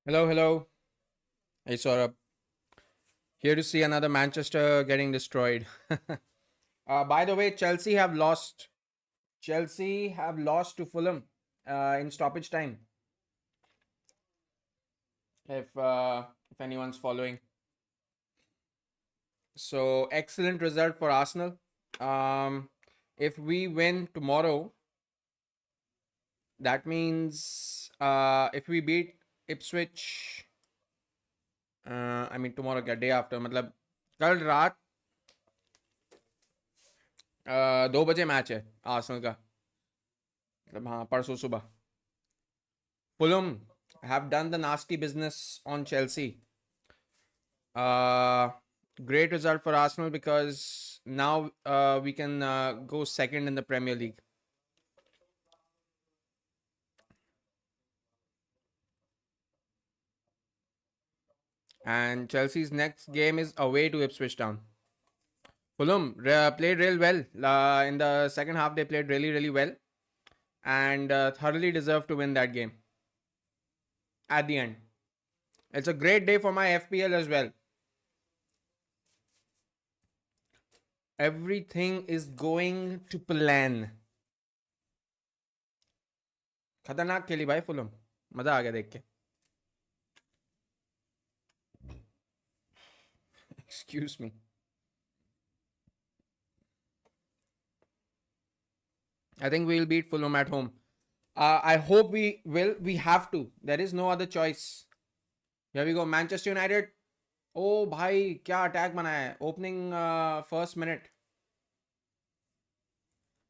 Hello, hello. Hey, Saurabh. Here to see another Manchester getting destroyed. By the way, Chelsea have lost. Chelsea have lost to Fulham in stoppage time. If anyone's following, so excellent result for Arsenal. Um, if we win tomorrow, that means if we beat Ipswich, I mean tomorrow क्या day after मतलब कल रात 2 बजे match है Arsenal का मतलब हाँ परसों सुबह Fulham have done the nasty business on Chelsea. Uh, Great result for Arsenal because now we can go second in the Premier League. And Chelsea's next game is away to Ipswich Town. Fulham played real well. In the second half, they played really, really well and thoroughly deserved to win that game at the end. It's a great day for my FPL as well. Everything is going to plan. खतरनाक खेली भाई Fulham मजा आ गया देख के Excuse me. I think we'll beat Fulham at home. I hope we will. We have to. There is no other choice. Here we go. Manchester United. Oh भाई क्या attack बनाया है ओपनिंग फर्स्ट मिनट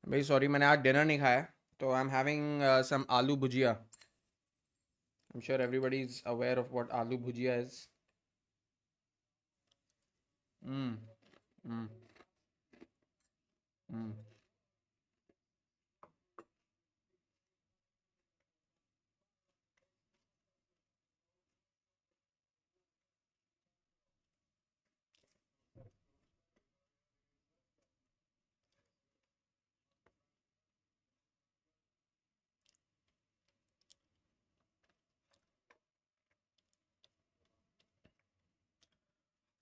भाई sorry मैंने आज dinner नहीं खाया तो I am having some aloo bhujia I am sure everybody is aware of what aloo bhujia is mm, mm, mm.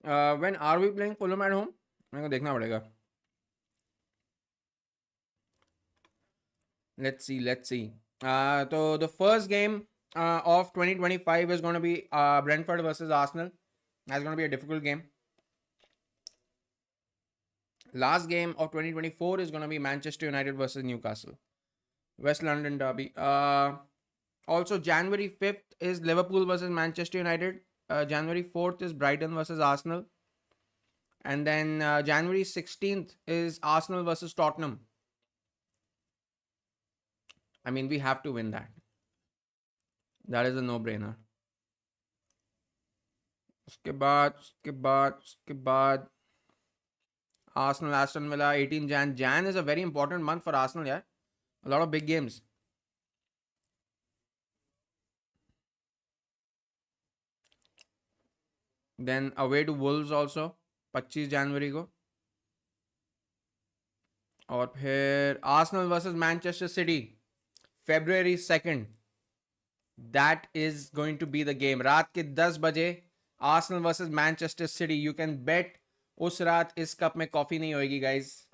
When are we playing Fulham at home मेरे को देखना पड़ेगा let's see so the first game of 2025 is going to be Brentford versus Arsenal. That's going to be a difficult game. Last game of 2024 is going to be Manchester United versus Newcastle. West London derby. Also, January 5th is Liverpool versus Manchester United. January 4th is Brighton versus Arsenal. And then January 16th is Arsenal versus Tottenham. I mean, we have to win that. That is a no-brainer. उसके बाद Arsenal, Aston Villa, 18 Jan. Jan is a very important month for Arsenal, yeah. A lot of big games. Then away to Wolves also, 25 जनवरी को. और फिर Arsenal versus Manchester City, February 2nd. That is going to be the game. रात के 10 बजे Arsenal versus Manchester City. You can bet उस रात इस cup में कॉफी नहीं होएगी guys.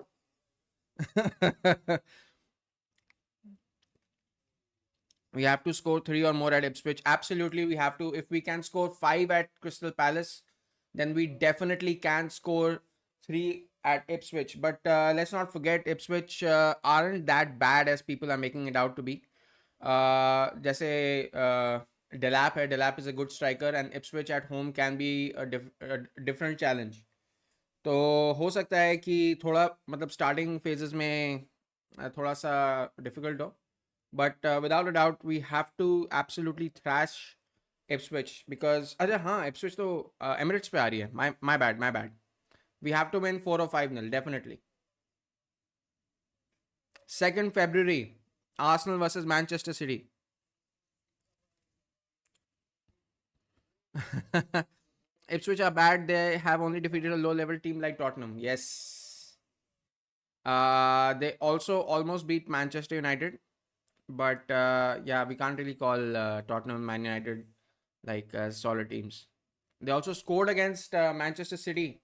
We have to score 3 or more at Ipswich. Absolutely, we have to. If we can score 5 at Crystal Palace, then we definitely can score 3 at Ipswich. But let's not forget, Ipswich aren't that bad as people are making it out to be. जैसे Delap है, Delap is a good striker, and Ipswich at home can be a different challenge. तो हो सकता है कि थोड़ा मतलब starting phases में थोड़ा सा डिफिकल्ट हो but without a doubt we have to absolutely thrash Ipswich because अच्छा हाँ Ipswich तो Emirates पे आ रही है my bad we have to win 4 or 5-0 definitely 2nd February Arsenal versus Manchester City. Ipswich are bad. They have only defeated a low-level team like Tottenham. Yes. They also almost beat Manchester United. But yeah, we can't really call Tottenham Man United like solid teams. They also scored against Manchester City,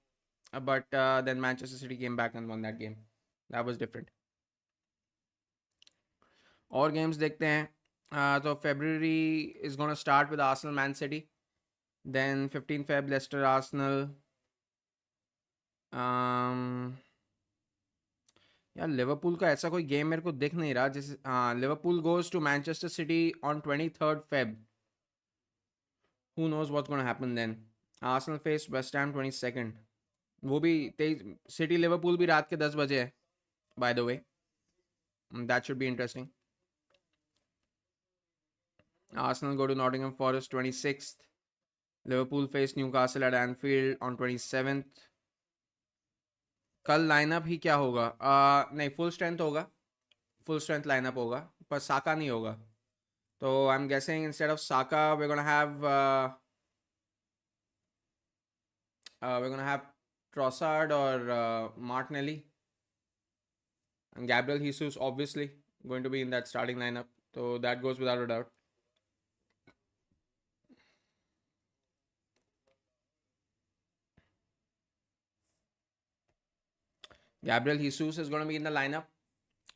but then Manchester City came back and won that game. That was different. और games देखते हैं. So February is going to start with Arsenal Man City. Then 15 Feb Leicester Arsenal. um, यार Liverpool का ऐसा कोई game मेरे को दिख नहीं रहा. जैसे हाँ, Liverpool goes to Manchester City on 23rd Feb. Who knows what's going to happen then. Arsenal face West Ham 22nd. वो भी तेज. सिटी लिवरपूल भी रात के 10 बजे है, by the way. That should be interesting. Arsenal go to Nottingham Forest 26th. Liverpool face Newcastle at Anfield on 27th. कल lineup ही क्या होगा? नहीं, फुल स्ट्रेंथ होगा. फुल स्ट्रेंथ लाइनअप होगा, पर साका नहीं होगा. तो I am guessing instead of Saka we're gonna have Trossard or Martinelli, and Gabriel Jesus obviously going to be in that starting lineup. So that goes without a doubt. Gabriel Jesus is going to be in the lineup.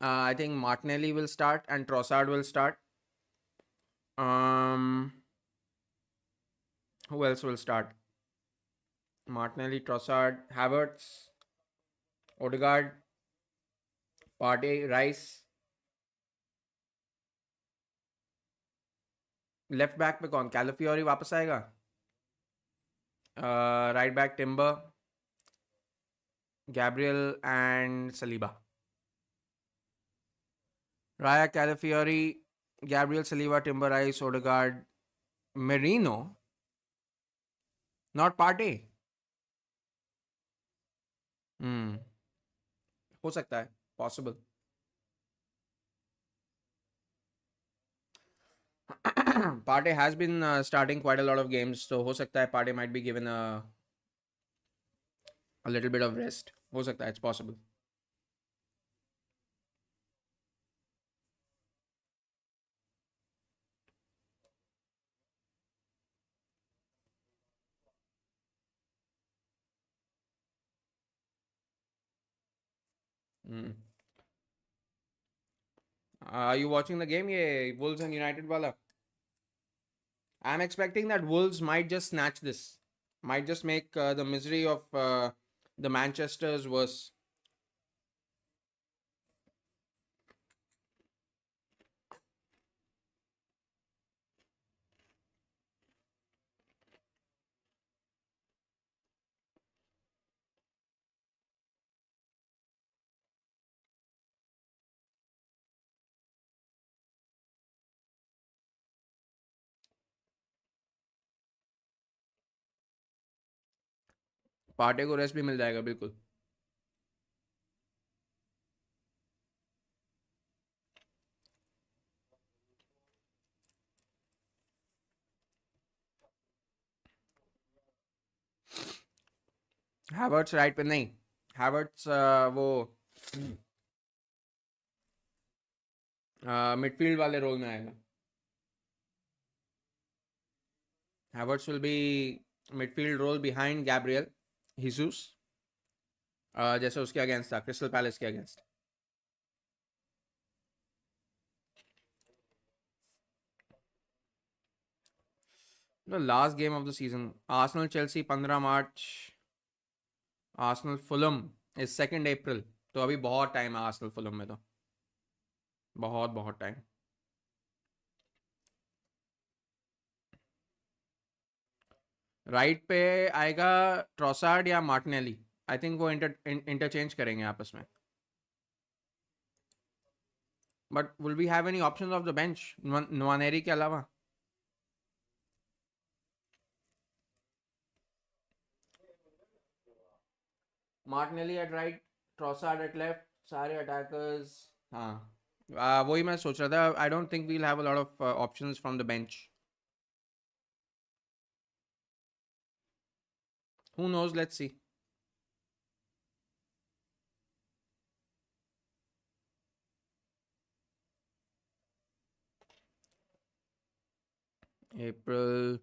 I think Martinelli will start and Trossard will start. Who else will start? Martinelli, Trossard, Havertz, Odegaard, Partey, Rice. Left back पे कौन? Calafiori वापस आएगा. Right back Timber, Gabriel and Saliba. Raya, Calafiori, Gabriel, Saliba, Timber, Rice, Odegaard, Merino. Not Partey. हो सकता है, possible. Partey has been starting quite a lot of games, so हो सकता है Partey might be given a little bit of rest. हो सकता है, it's possible. Are you watching the game? ये Wolves and United वाला. I'm expecting that Wolves might just snatch this. Might just make the misery of the Manchesters worse. Partey को rest भी मिल जाएगा बिल्कुल. Havertz right पे नहीं. Havertz वो midfield वाले रोल में आएगा. Havertz will be midfield role behind Gabriel Jesus, जैसे उसके अगेंस्ट था क्रिस्टल पैलेस के against. The last game of the season, Arsenal Chelsea 15 March. Arsenal Fulham is 2nd April. तो अभी बहुत टाइम है आर्सेनल फुलम में. तो बहुत बहुत टाइम. राइट पे आएगा ट्रॉसार्ड या मार्टिनेली. आई थिंक वो इंटरचेंज करेंगे आपस में. But will we have any options off the bench Nwaneri के अलावा? Martinelli at right, Trossard at left, सारे अटैकर्स. हाँ, वही मैं सोच रहा था. I don't think we'll have a lot of options from the bench. Who knows? Let's see. April.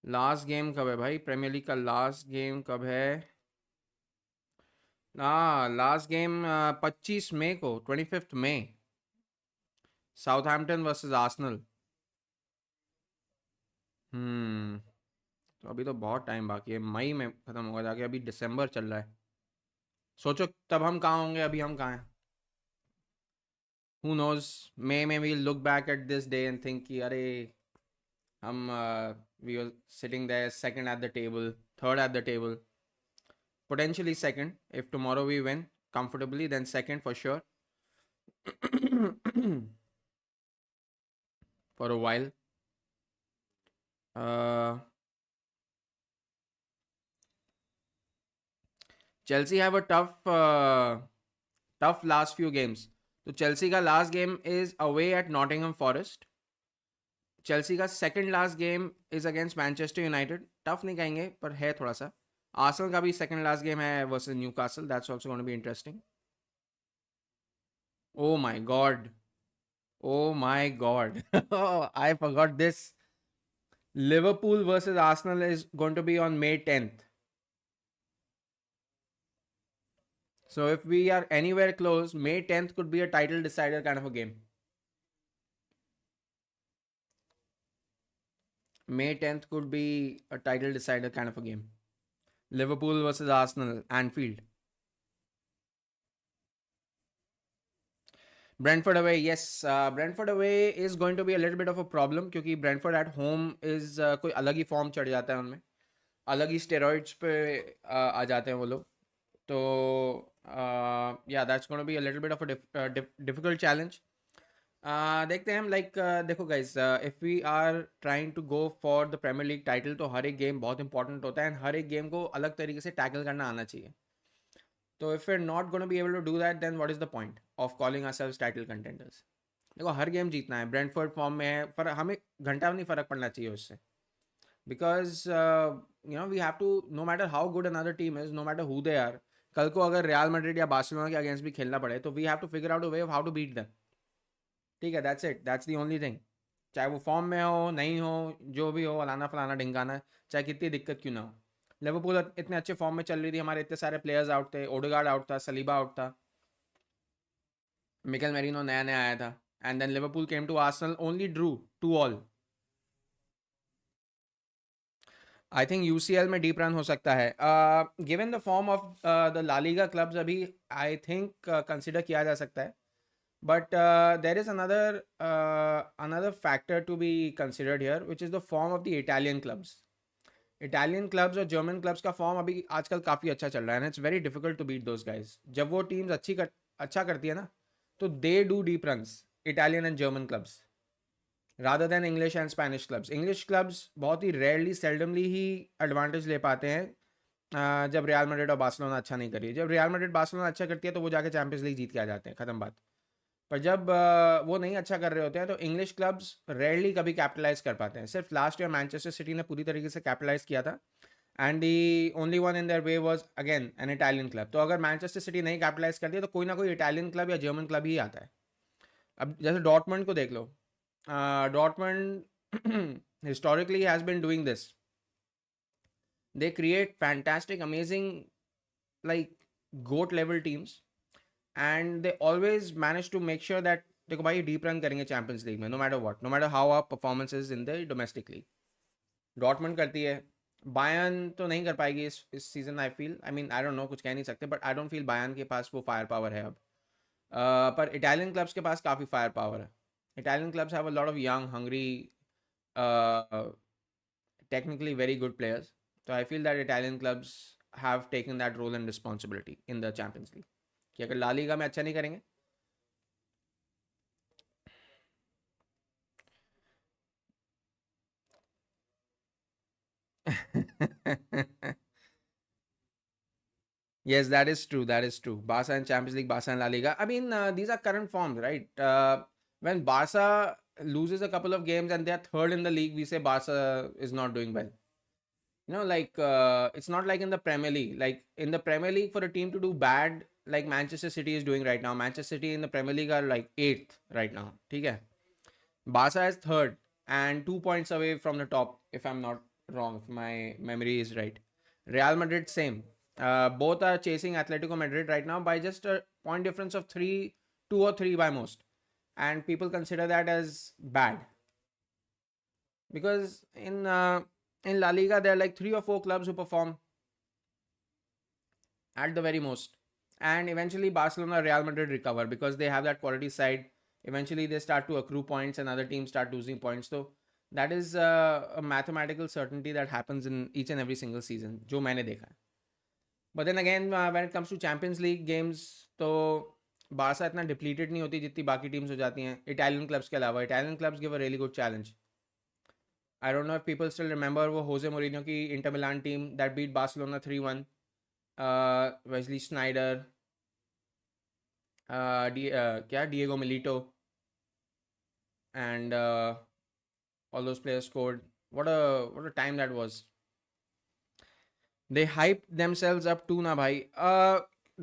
Last game कब है भाई? प्रीमियर लीग का लास्ट गेम कब है? हाँ, लास्ट गेम 25 मई को, 25 मई, साउथहैम्पटन वर्सेस आर्सेनल। हम्म। तो अभी तो बहुत टाइम बाकी है, मई में खत्म होगा जाके, अभी दिसंबर चल रहा है। सोचो तब हम कहाँ होंगे, अभी हम कहाँ हैं? Who knows? May we'll look back at this day and think कि अरे हम we were sitting there second at the table, third at the table, potentially second if tomorrow we win comfortably, then second for sure. For a while. Uh, Chelsea have a tough last few games. तो Chelsea का last game is away at Nottingham Forest. Chelsea का second last game is against Manchester United. Tough नहीं कहेंगे पर है थोड़ा सा. Arsenal का भी सेकंड लास्ट गेम है versus Newcastle. That's also gonna be interesting. Oh my god. Oh my god. I forgot this. Liverpool versus Arsenal is going to be on May 10th. So if we are anywhere close, May 10th could be a title decider kind of a game. May 10th could be a title decider kind of a game. Liverpool versus Arsenal, Anfield. Brentford away, yes. Brentford away is going to be a little bit of a problem क्योंकि Brentford at home is कोई अलग ही form चढ़ जाता है उनमें. अलग ही steroids पे आ जाते हैं वो लोग. तो yeah that's gonna be a little bit of a difficult challenge. देखते हैं हम. लाइक देखो guys, if we are trying to go for the Premier League title तो हर एक गेम बहुत इंपॉर्टेंट होता है एंड हर एक गेम को अलग तरीके से टैकल करना आना चाहिए. तो if we are not gonna be able to do that then what is the point of calling ourselves title contenders. देखो हर गेम जीतना है. ब्रेंटफोर्ड फॉर्म में है पर हमें घंटा भी नहीं फ़र्क पड़ना चाहिए उससे. Because we have to, no matter how good another team is, no matter who they are, कल को अगर रियल मैड्रिड या बार्सिलोना के अगेंस्ट भी खेलना पड़े तो we have to figure out a way of how to beat them. ठीक है, that's it, that's the only thing. चाहे वो फॉर्म में हो नहीं हो, जो भी हो, फलाना फलाना ढिंगाना, चाहे कितनी दिक्कत क्यों ना हो. लिवरपूल इतने अच्छे फॉर्म में चल रही थी, हमारे इतने सारे प्लेयर्स आउट थे. ओडेगार्ड आउट था, सलीबा आउट था, मिकेल मेरिनो नया नया आया था. And then Liverpool came to Arsenal, only drew 2-2. I think UCL में डीप रन हो सकता है. Given the form of the La Liga clubs अभी आई थिंक कंसिडर किया जा सकता है. But there is another factor to be considered here, which is the form of the Italian clubs. Italian clubs और German clubs का form अभी आजकल काफ़ी अच्छा चल रहा है. And it's very difficult to beat those guys. जब वो टीम्स अच्छा करती है ना तो they do deep runs, Italian and German clubs, rather than English and Spanish clubs. English clubs बहुत ही रेयरली, सेल्डमली ही एडवांटेज ले पाते हैं जब रियल मैड्रिड और बार्सिलोना अच्छा नहीं करी. जब रियल मैड्रिड बार्सिलोना अच्छा करती है तो वो जाके चैंपियंस लीग जीत के आ जाते हैं, खत्म बात. पर जब वो नहीं अच्छा कर रहे होते हैं तो इंग्लिश क्लब्स रेयरली कभी कैपिटलाइज कर पाते हैं. सिर्फ लास्ट ईयर मैनचेस्टर सिटी ने पूरी तरीके से कैपिटलाइज किया था and the only one in their way was again an Italian club. तो अगर मैनचेस्टर सिटी नहीं कैपिटलाइज करती है तो कोई ना कोई इटालियन क्लब या जर्मन क्लब ही आता है. अब जैसे डॉर्टमंड को देख लो. Dortmund historically has been doing this. They create fantastic amazing like goat level teams and they always manage to make sure that देखो भाई डीप रन करेंगे चैंपियंस लीग में, no matter what, no matter how our performances in the domestic league. Dortmund करती है. Bayern तो नहीं कर पाएगी इस season. I feel, I mean I don't no, कुछ कह नहीं सकते, but I don't feel Bayern के पास वो फायर पावर है अब. पर इटालियन क्लब्स के पास काफ़ी फायर पावर है. Italian clubs have a lot of young Hungary technically very good players. So I feel that Italian clubs have taken that role and responsibility in the Champions League. कि अगर La Liga में अच्छा नहीं करेंगे. Yes, that is true. That is true. Barca and Champions League, Barca and La Liga. I mean, these are current forms, right? When Barca loses a couple of games and they are third in the league, we say Barca is not doing well. Like it's not like in the Premier League. Like in the Premier League, for a team to do bad, like Manchester City is doing right now. Manchester City in the Premier League are like 8th right now. ठीक है. Barca is third and 2 points away from the top, if I'm not wrong if my memory is right. Real Madrid, same. Both are chasing Atletico Madrid right now by just a point difference of three, two or three by most, and people consider that as bad because in La Liga there are like three or four clubs who perform at the very most, and eventually Barcelona, Real Madrid recover because they have that quality side. Eventually they start to accrue points, and other teams start losing points. So that is a mathematical certainty that happens in each and every single season, जो मैंने देखा है. But then again, when it comes to Champions League games, तो Barça इतना depleted नहीं होती जितनी बाकी टीम्स हो जाती हैं इटालियन क्लब्स के अलावा. Italian clubs give a really good challenge. I don't know if people still remember वो होजे मोरिन्यो की Inter Milan team that beat Barcelona 3-1. Wesley Sneijder, क्या Diego Milito, and all those players scored. What a time that was. They hyped themselves up too ना भाई.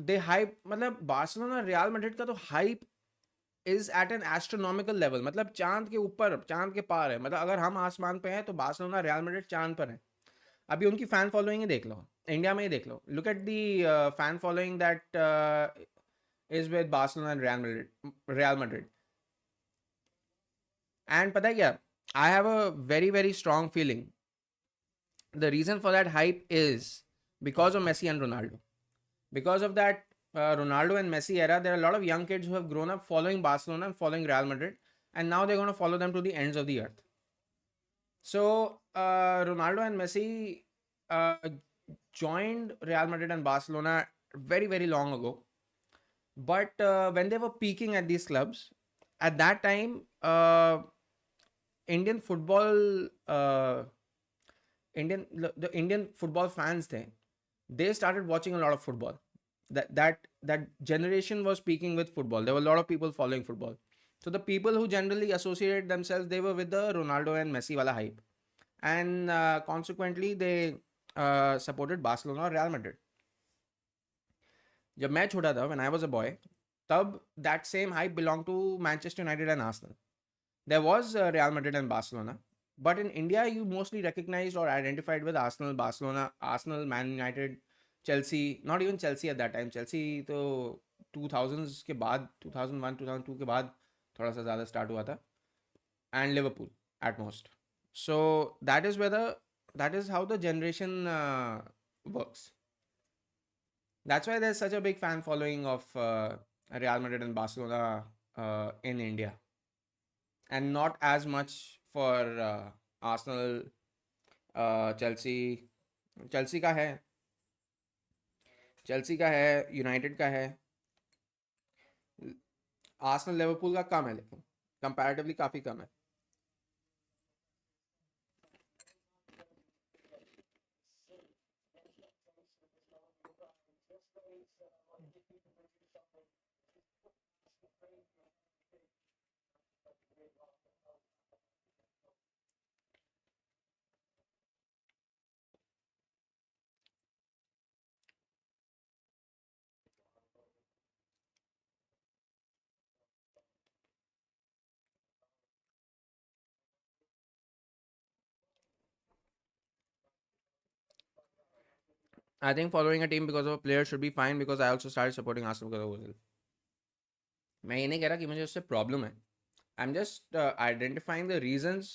They hype मतलब Barcelona real Madrid का तो hype is at an astronomical level. मतलब चांद के ऊपर, चांद के पार है. मतलब अगर हम आसमान पे हैं तो बार्सिलोना रियल मैड्रिड चांद पर है. अभी उनकी फैन फॉलोइंग ही देख लो, इंडिया में ही देख लो. Look at the fan following that is with Barcelona and Real Madrid. And पता है क्या, I have a very very strong feeling the reason for that hype is because of Messi and Ronaldo. Because of that Ronaldo and Messi era, there are a lot of young kids who have grown up following Barcelona and following Real Madrid, and now they're going to follow them to the ends of the earth. So Ronaldo and Messi uh, joined Real Madrid and Barcelona very very long ago, but when they were peaking at these clubs, at that time Indian football the Indian football fans there, they started watching a lot of football. That generation was speaking with football. There were a lot of people following football. So the people who generally associated themselves, they were with the Ronaldo and Messi wala hype, and consequently they supported Barcelona or Real Madrid. जब मैं छोटा था, when I was a boy, तब that same hype belonged to Manchester United and Arsenal. There was Real Madrid and Barcelona, but in India, you mostly recognized or identified with Arsenal, Barcelona, Arsenal, Man United, Chelsea. Not even Chelsea at that time. Chelsea तो 2000s के बाद, 2001, 2002 के बाद थोड़ा सा ज़्यादा start हुआ था, and Liverpool at most. So that is how the generation works. That's why there's such a big fan following of Real Madrid and Barcelona in India, and not as much for Arsenal, Chelsea. Chelsea का है, Chelsea का है, United का है. Arsenal, Liverpool का कम है, लेकिन comparatively काफ़ी कम है. I think following a team because of a player should be fine, because I also started supporting Arsenal because of Ozil. मैं ये नहीं कह रहा कि मुझे उससे प्रॉब्लम है. I'm just identifying the reasons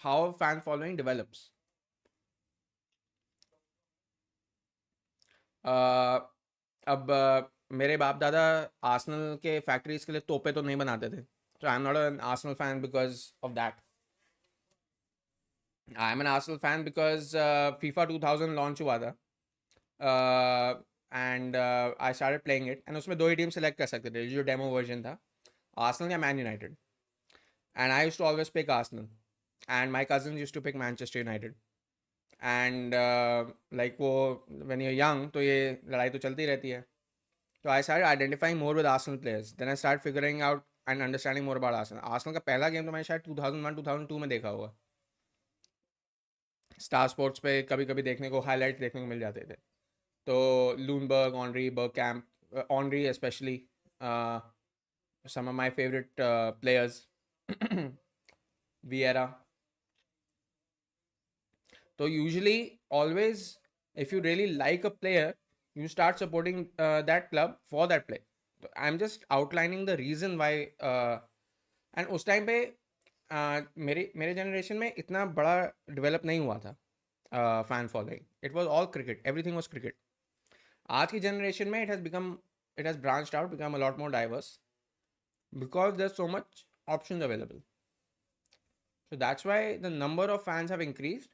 how fan following develops. अब मेरे बाप दादा आर्सेनल के फैक्ट्रीज के लिए तोपे तो नहीं बनाते थे. So I'm not an Arsenal fan because of that. I'm an Arsenal fan because FIFA 2000 launch हुआ था, and I started playing it, and उसमें दो ही टीम सेलेक्ट कर सकते थे. जो डेमो वर्जन था, आर्सेनल या man United, and I used to always pick Arsenal, and my cousins used to pick Manchester United. And like वो when you're young तो ये लड़ाई तो चलती रहती है. So I started identifying more with Arsenal players. Then I started figuring out and understanding more about Arsenal. Arsenal का पहला गेम तो मैंने शायद 2001-2002 में देखा होगा. स्टार स्पोर्ट्स पे कभी कभी देखने को हाईलाइट देखने को मिल जाते थे. तो Ljungberg, Henry, Bergkamp, Henry especially, some of my favorite players, Vieira. So usually, always, if you really like a player, you start supporting that club for that play. So I'm just outlining the reason why. And उस time पे मेरे मेरे generation में इतना बड़ा develop नहीं हुआ था fan following. It was all cricket, everything was cricket. आज की जनरेशन में it has branched out, become a lot more diverse because there's so much options available. So that's why the number of fans have increased,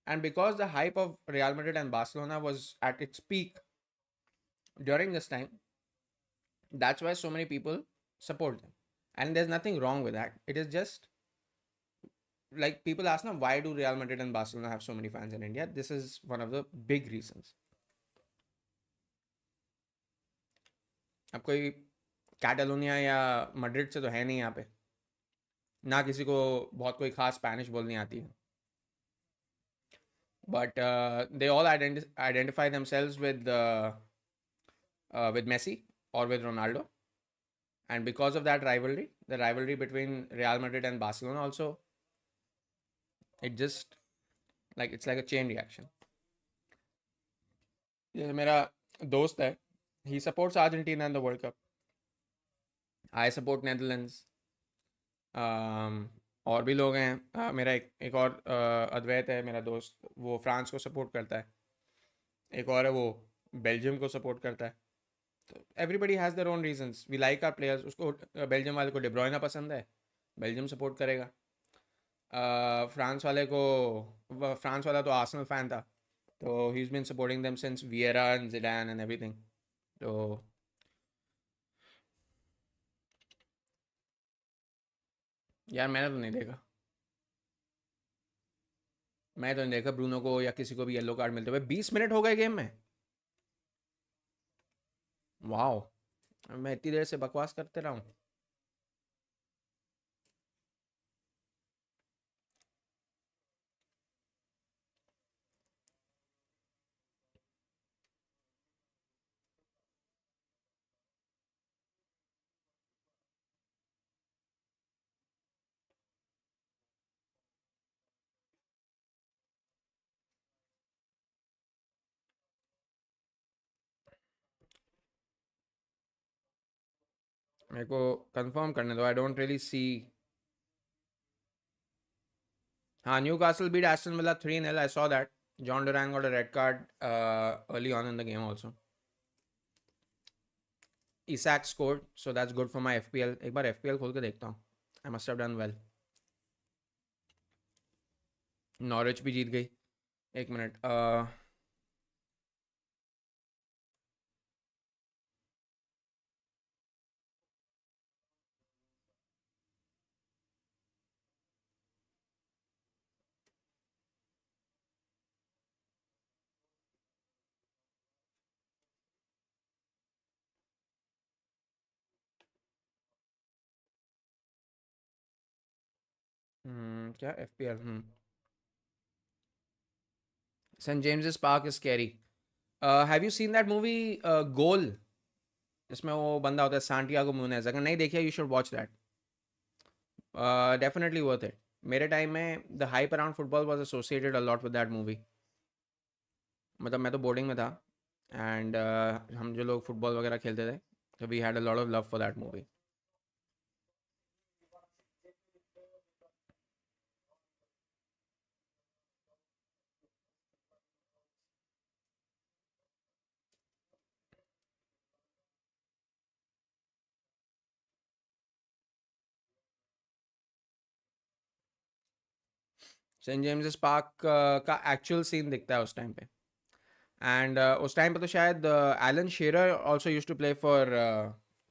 and because the hype of Real Madrid and Barcelona was at its peak during this time, that's why so many people support them. And there's nothing wrong with that. It is just like people ask now, why do Real Madrid and Barcelona have so many fans in India? This is one of the big reasons. अब कोई Catalonia या Madrid से तो है नहीं यहाँ पे, ना किसी को बहुत कोई खास स्पेनिश बोलनी आती है. But they all identify themselves with Messi or with Ronaldo, and because of that rivalry, the rivalry between Real Madrid and Barcelona also, it just like it's like a chain reaction. ये मेरा दोस्त है, he supports Argentina in the World Cup. I support Netherlands. और भी लोग हैं. मेरा एक और अद्वैत है मेरा दोस्त, वो फ्रांस को सपोर्ट करता है. एक और है वो बेल्जियम को सपोर्ट करता है. तो everybody has their own reasons. We like are players. उसको बेल्जियम वाले को डेब्रॉयना पसंद है, बेल्जियम सपोर्ट करेगा. फ्रांस वाले को, फ्रांस वाला तो आर्सेनल फ़ैन था, तो he is been supporting them since Vieira and Zidane and everything. तो यार मैंने तो नहीं देखा. मैं तो नहीं देखा ब्रूनो को या किसी को भी येलो कार्ड मिलते हुए. 20 मिनट हो गए गेम में. वाह, मैं इतनी देर से बकवास करते रहा हूँ. मेरे को कंफर्म करने दो. I don't really see. हाँ, Newcastle beat Aston Villa 3-0. I saw that. John Duran got a red card early on in the game also. Isak scored, so that's good for my FPL. एक बार FPL खोल के देखता हूँ. I must have done well. Norwich भी जीत गई. एक minute. क्या FPL? St. James's Park is scary. Have you seen that movie Goal? इसमें वो बंदा होता है सांटियागो मुनेज. अगर नहीं देखिए, you should watch that. Definitely worth it. मेरे टाइम में the hype around football was associated a lot with that movie. मतलब मैं तो बोर्डिंग में था, एंड हम जो लोग फुटबॉल वगैरह खेलते थे, तो we had a lot of love for that movie. Saint James Park का एक्चुअल सीन दिखता है उस टाइम पे. एंड उस टाइम पे तो शायद Alan Shearer also use to play for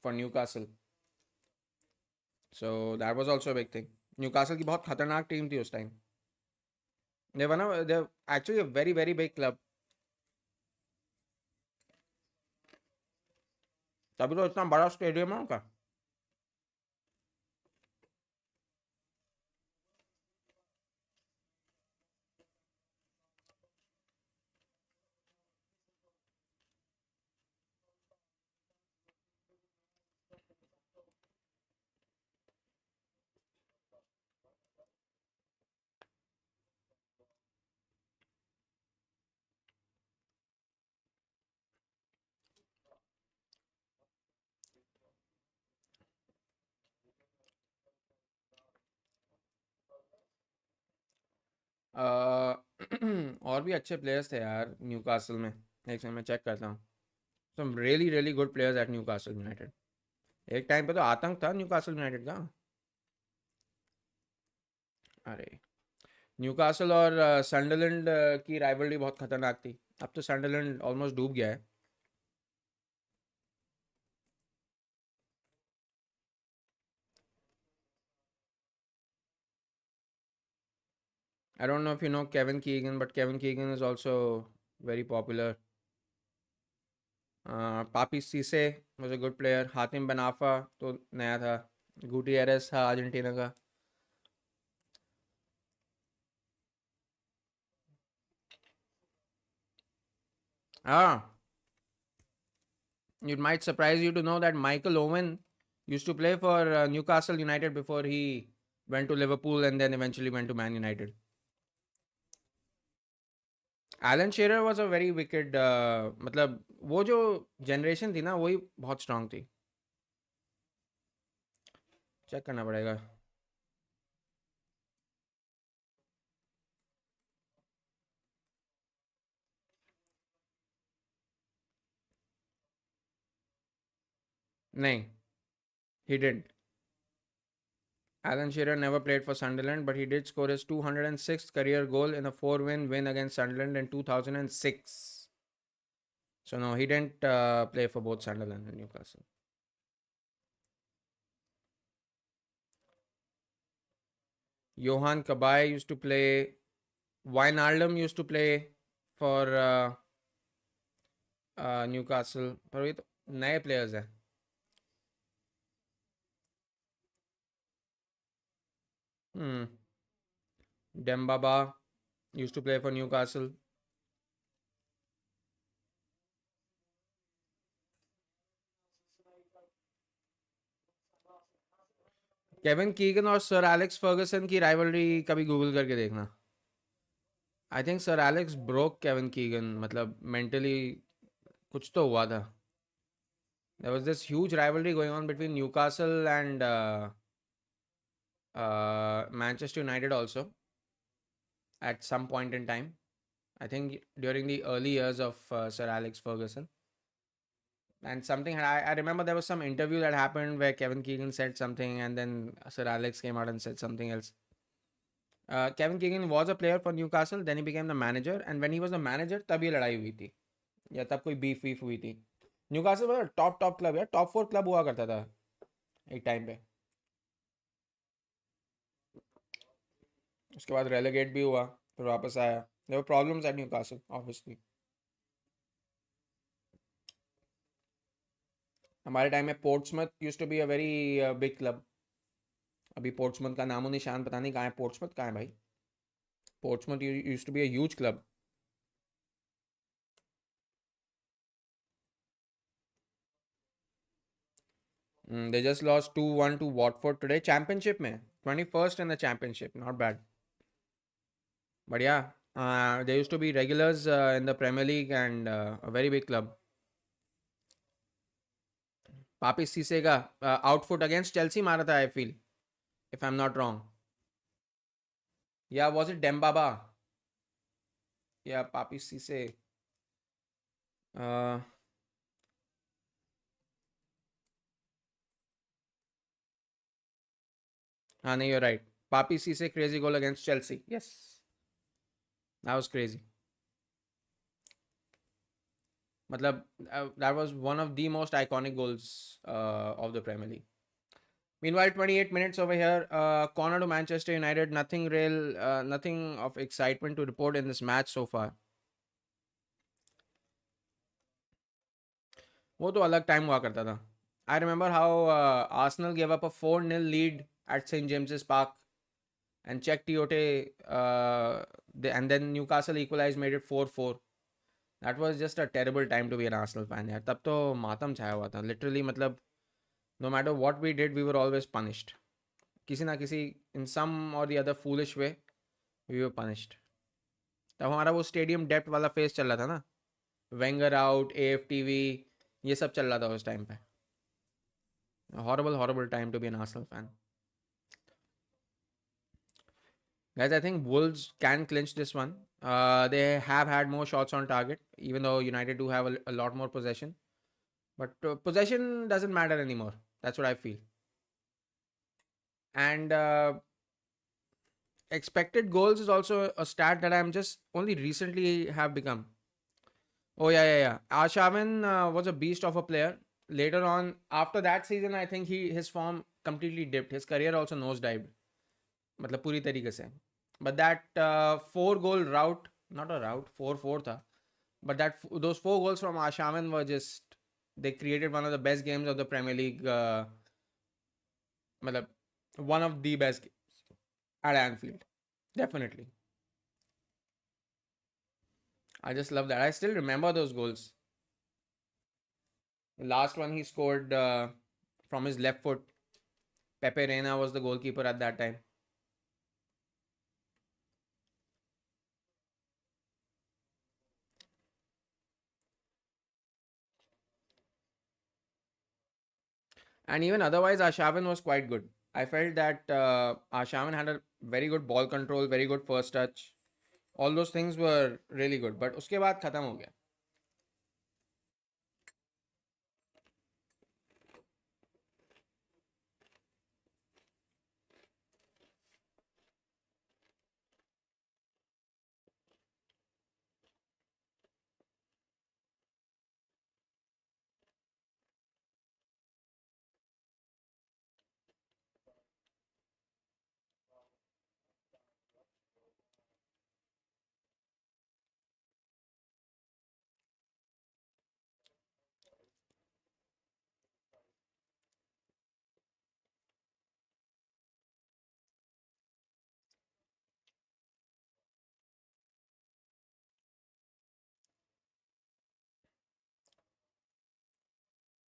Newcastle. So that was also big thing. Newcastle की बहुत खतरनाक टीम थी उस time. They actually a very very big club. तभी तो इतना बड़ा स्टेडियम है उनका. और भी अच्छे प्लेयर्स थे यार न्यूकासल में. एक सेकंड मैं चेक करता हूँ. Some really really good players at Newcastle United. एक टाइम पे तो आतंक था न्यूकासल यूनाइटेड का. अरे न्यूकासल और सनडरलैंड की राइवलरी बहुत खतरनाक थी. अब तो सनडरलैंड ऑलमोस्ट डूब गया है. I don't know if you know Kevin Keegan, but Kevin Keegan is also very popular. Papi Cisse was a good player. Hatim बनाफा तो नया था. गुटियरेस था अर्जेंटीना का. Ah, it might surprise you to know that Michael Owen used to play for Newcastle United before he went to Liverpool and then eventually went to Man United. Alan Shearer was a very wicked. मतलब वो जो generation थी ना वही बहुत strong थी. Check करना पड़ेगा. नहीं, he didn't. Alan Shearer never played for Sunderland, but he did score his 206th career goal in a 4-win win against Sunderland in 2006. So no, he didn't play for both Sunderland and Newcastle. Johan Kabay used to play. Wijnaldum used to play for Newcastle. पर ये तो नए players हैं. Hmm. Dembaba used to play for Newcastle. Kevin Keegan और sir Alex Ferguson की rivalry कभी Google करके देखना. I think sir Alex broke Kevin Keegan. मतलब मेंटली कुछ तो हुआ था. There was this huge rivalry going on between Newcastle and Manchester United also at some point in time. I think during the early years of Sir Alex Ferguson. And something, I remember there was some interview that happened where Kevin Keegan said something and then Sir Alex came out and said something else. Kevin Keegan was a player for Newcastle, then he became the manager. And when he was the manager, तब ये लड़ाई हुई थी या तब कोई beef वीफ हुई थी. न्यूकासल वाला टॉप टॉप क्लब है. टॉप 4 क्लब हुआ करता था एक टाइम पे. उसके बाद रेलेगेट भी हुआ फिर वापस आया. There were problems at Newcastle obviously. हमारे टाइम में Portsmouth used to be a very big club. अभी पोर्ट्समथ का नामो निशान पता नहीं कहाँ है. पोर्ट्समथ कहाँ है भाई. Portsmouth used to be a huge club. They just lost 2-1 to Watford today Championship में. 21st in the Championship. Not bad. बढ़िया. They used to be regulars in the Premier League and a very big club. Papiss Cisse का outfoot against Chelsea मारा था I feel if I am not wrong. या was it Demba Ba या Papiss सीसे. uh, हाँ नहीं, you're right. Papi Cisse crazy goal against Chelsea. Yes, that was crazy. मतलब that was one of the most iconic goals of the Premier League. Meanwhile, 28 minutes over here. Corner to Manchester United. Nothing real, nothing of excitement to report in this match so far. वो तो अलग time हुआ करता था. I remember how Arsenal gave up a 4-0 lead at St James's Park and Czech Tiote and then Newcastle equalized, made it 4-4. That was just a terrible time to be an Arsenal fan यार. तब तो मातम छाया हुआ था literally. मतलब no matter what we did, we were always punished. किसी ना किसी in some or the other foolish way we were punished. तब हमारा वो स्टेडियम डेप्थ वाला फेस चल रहा था ना. वेंगर आउट, AFTV, ये सब चल रहा था उस टाइम पे. Horrible time to be an Arsenal fan. Guys, I think Wolves can clinch this one. They have had more shots on target, even though United do have a lot more possession. But possession doesn't matter anymore. That's what I feel. And expected goals is also a stat that I'm just only recently have become. Oh yeah, yeah, yeah. Arshavin was a beast of a player. Later on, after that season, I think his form completely dipped. His career also nosedived. मतलब पूरी तरीके से. But that 4 goal route, not a route, 4-4 था. But those 4 goals from Arshavin were just, they created one of the best games of the Premier League. मतलब one of the best games at Anfield. Definitely. I just love that. I still remember those goals. The last one he scored from his left foot. Pepe Reina was the goalkeeper at that time. And even otherwise, Arshavin was quite good. I felt that Arshavin had a very good ball control, very good first touch. All those things were really good. But उसके बाद खत्म हो गया.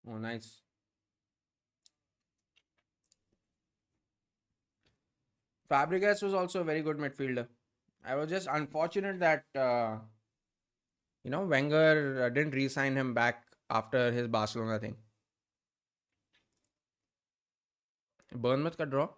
Oh, nice. Fabregas was also a very good midfielder. I was just unfortunate that Wenger didn't re-sign him back after his Barcelona thing. Bournemouth का draw.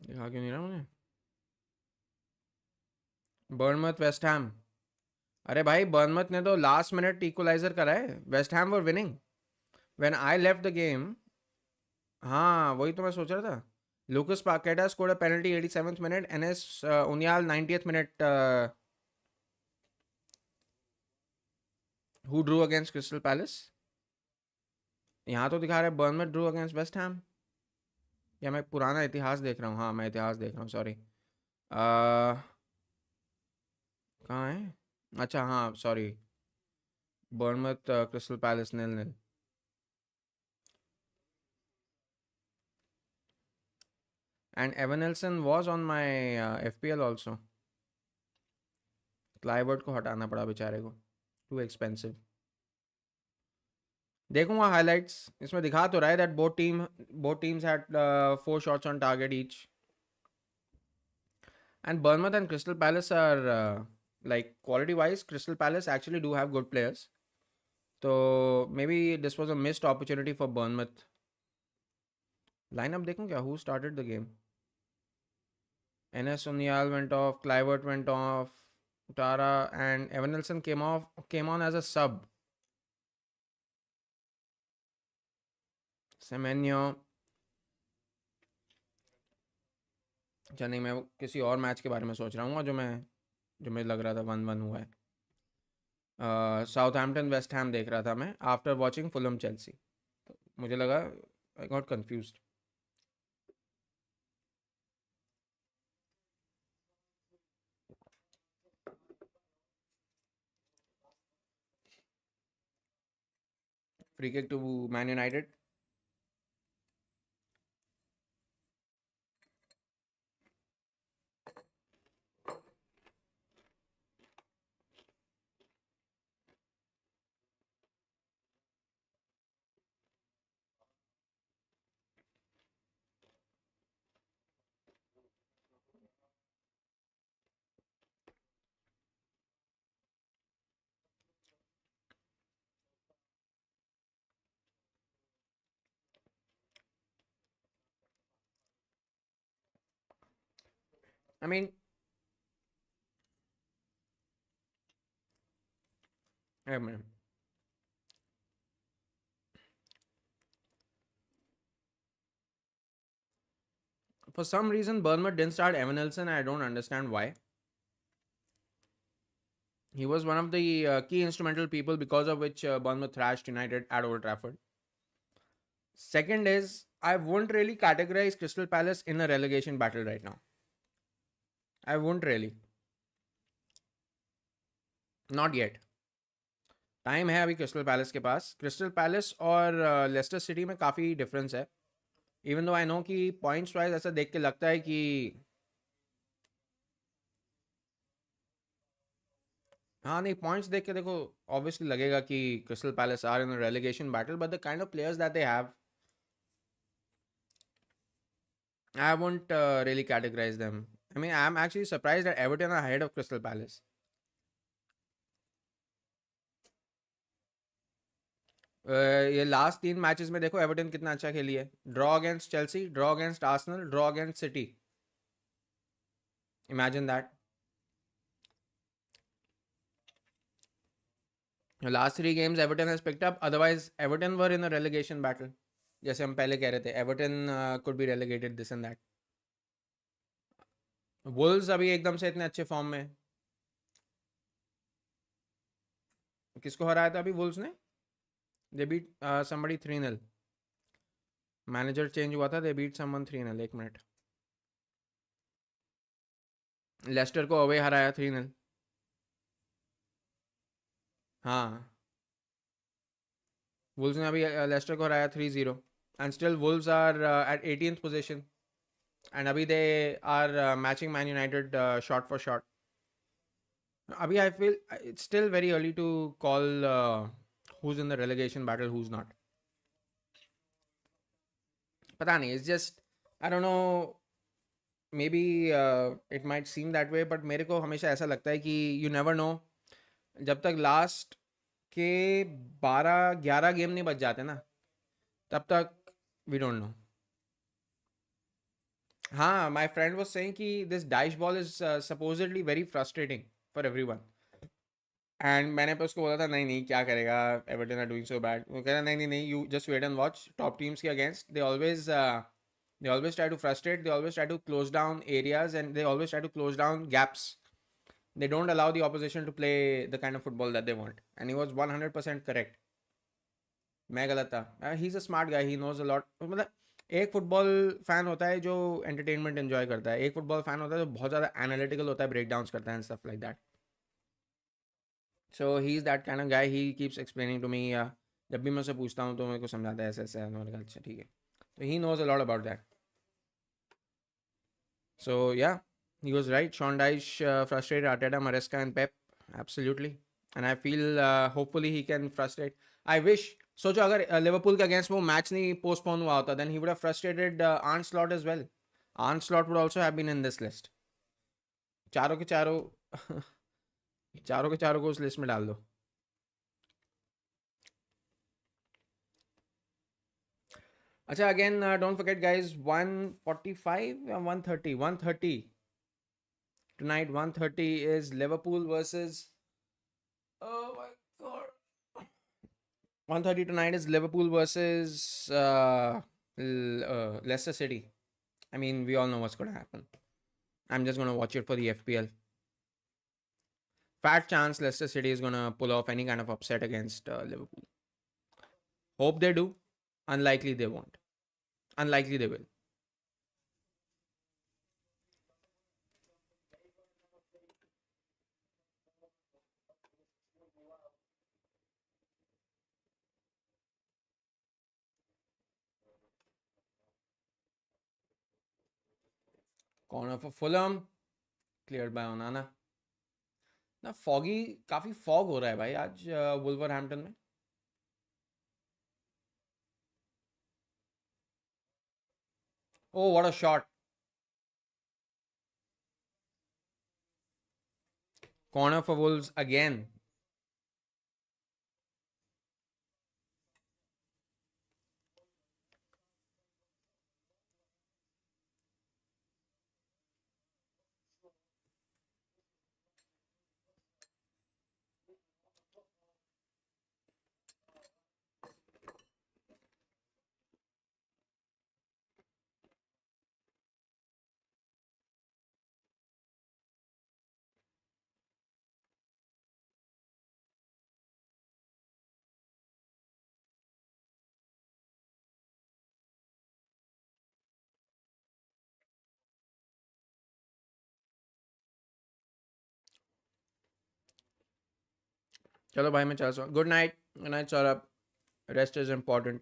दिखा क्यों नहीं रहा मुझे? बर्नमथ वेस्ट हैम. अरे भाई बर्नमथ ने तो लास्ट मिनट इक्वलाइजर करा है. West Ham were winning when I left the game. हाँ वही तो मैं सोच रहा था. Lucas Paqueta scored a penalty 87th minute. NS Unyal 90th minute. Who drew against Crystal Palace? यहाँ तो दिखा रहा है बर्नमथ ड्रू अगेंस्ट वेस्ट हैम. या मैं पुराना इतिहास देख रहा हूँ. हाँ मैं इतिहास देख रहा हूँ. सॉरी. कहाँ है? अच्छा हाँ sorry. Bournemouth Crystal Palace 0-0. And Evan Nelson was on my FPL also. Kluivert को हटाना पड़ा बेचारे को. Too expensive. देखूंगा हाइलाइट्स. इसमें दिखा तो रहा है that both teams had 4 shots on target each. And Bournemouth and Crystal Palace are like quality wise, Crystal Palace actually do have good players. So maybe this was a missed opportunity for Bournemouth. Lineup देखूं क्या? Who started the game? NS O'Neill went off, Clivert went off, Tara and Evan Nelson came on as a sub. Semenyo. अच्छा नहीं, मैं किसी और match के बारे में सोच रहा हूँ जो मुझे लग रहा था 1-1 हुआ है. साउथहैम्पटन वेस्ट हैम देख रहा था मैं आफ्टर वॉचिंग फुलम चेल्सी. मुझे लगा I got confused. Free kick to Man United. I mean, I mean, for some reason, Bournemouth didn't start Evan Nelson. I don't understand why. He was one of the key instrumental people because of which Bournemouth thrashed United at Old Trafford. Second is, I wouldn't really categorize Crystal Palace in a relegation battle right now. I wouldn't really. Not yet. Time है अभी crystal Palace के पास. Crystal palace और Leicester City में काफ़ी difference है. Even though I know कि points wise ऐसा देख के लगता है कि हाँ नहीं पॉइंट्स देख के देखो ऑब्वियसली लगेगा कि Crystal Palace are in relegation battle but the kind of players that they have I won't really categorize them. I mean, I'm actually surprised that Everton are ahead of Crystal Palace. ये last 3 matches में देखो Everton कितना अच्छा खेली है. Draw against Chelsea, draw against Arsenal, draw against City. Imagine that. Last 3 games Everton has picked up, otherwise Everton were in a relegation battle. जैसे हम पहले कह रहे थे Everton could be relegated this and that. Wolves अभी एकदम से इतने अच्छे फॉर्म में. किसको हराया था अभी वुल्व्स ने? They beat somebody 3-0. Manager change हुआ था. They beat someone 3-0. एक मिनट. लेस्टर को अवे हराया 3-0. हाँ वुल्व्स ने अभी लेस्टर को हराया 3-0 and still Wolves are at 18th position and अभी they are matching Man United shot for shot. अभी I feel it's still very early to call who's in the relegation battle, who's not. पता नहीं. It's just I don't know. Maybe it might seem that way, but मेरे को हमेशा ऐसा लगता है कि you never know. जब तक लास्ट के 12-11 गेम नहीं बच जाते ना तब तक we don't know. हाँ my friend was saying कि this Daesh ball is supposedly very frustrating for everyone. And मैंने पे उसको बोला था नहीं नहीं क्या करेगा Everton are doing so bad. वो कह रहा नहीं नहीं नहीं you just wait and watch. Top teams के against they always try to frustrate, they always try to close down areas and they always try to close down gaps. They don't allow the opposition to play the kind of football that they want and he was 100% correct. मैं गलत था. He is a smart guy. He knows a lot. मतलब एक football fan होता है जो entertainment enjoy करता है. एक फुटबॉल फैन होता है जो बहुत ज़्यादा एनालिटिकल होता है, ब्रेक डाउन करता है and stuff like that. So he is that kind of guy. He keeps explaining to me. Yeah जब भी मैं उससे पूछता हूँ तो मेरे को समझाता है ऐसे ऐसे. मैंने कहा अच्छा ठीक है. तो he knows a lot about that. So ya he was right. Sean Dyche frustrated Arteta, Maresca and Pep. Absolutely. And I feel hopefully he can frustrate. I wish. सोचो अगर लिवरपूल के अगेंस्ट वो मैच नहीं postpone हुआ होता then he would have frustrated Arne Slot as well. Arne Slot would also have been in this list. चारों के चारों चारों के चारों को उस लिस्ट में डाल दो. अच्छा again don't forget guys 145 or 130 130 tonight. 130 is Liverpool versus oh my god 130 tonight is Liverpool versus Leicester City. I mean we all know what's going to happen. I'm just going to watch it for the FPL. Fat chance Leicester City is going to pull off any kind of upset against Liverpool. Hope they do. Unlikely they won't. Unlikely they will. Corner for Fulham. Cleared by Onana. ना foggy काफी fog हो रहा है भाई आज वुल्वरहैम्पटन में. Oh, what a shot. Corner for Wolves again. चलो भाई मैं चल so good night Saurabh rest is important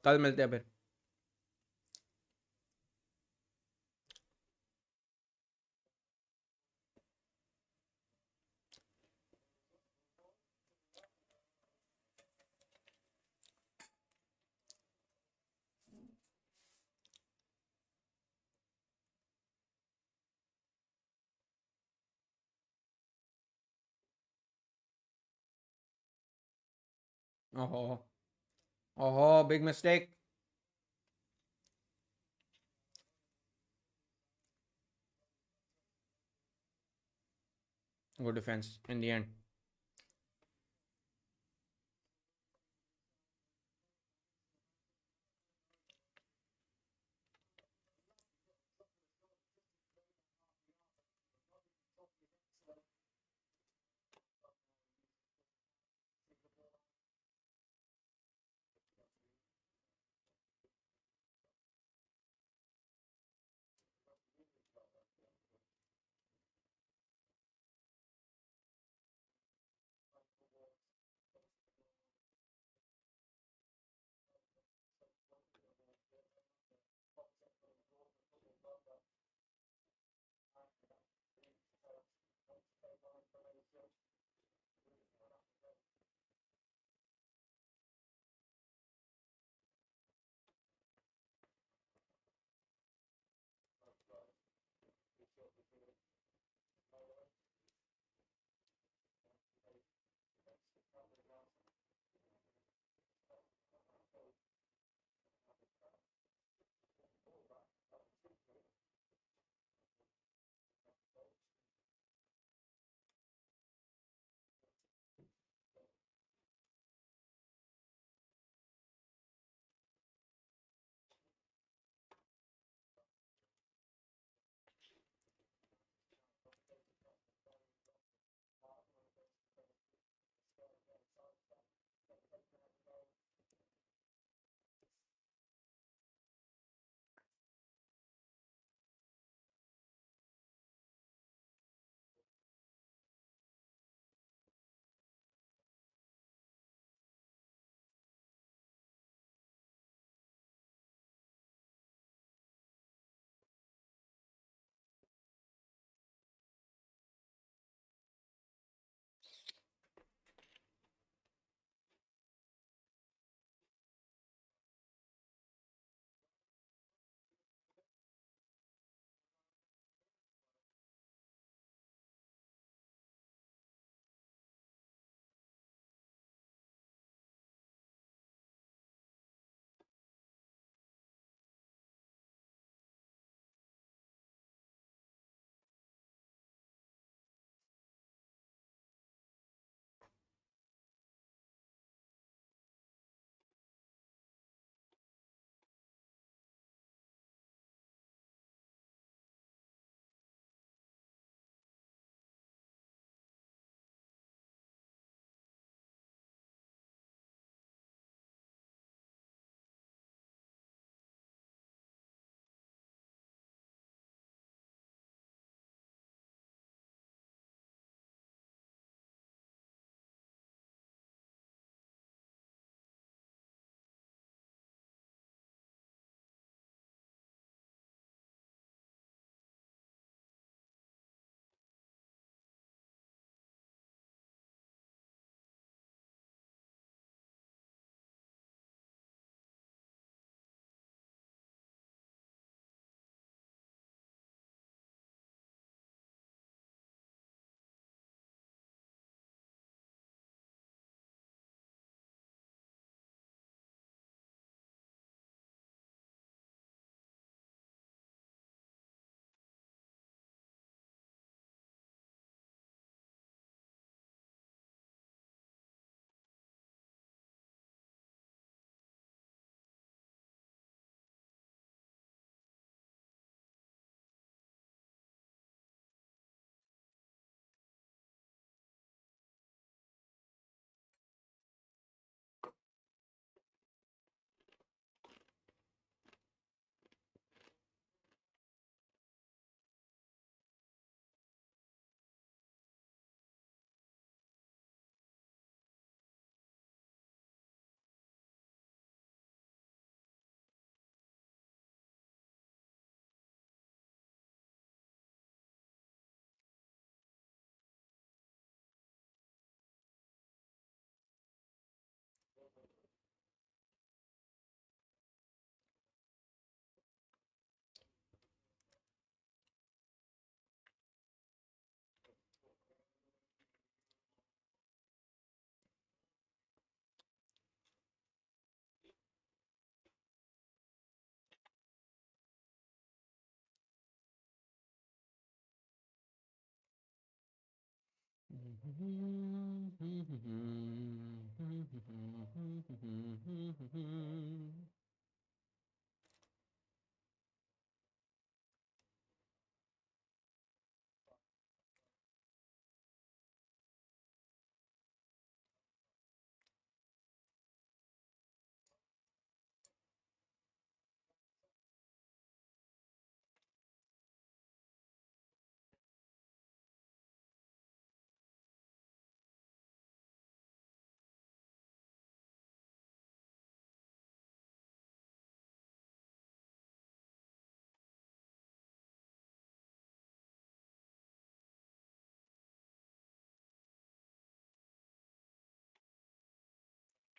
कल मिलते हैं फिर ओहो ओहो big mistake good defence in the end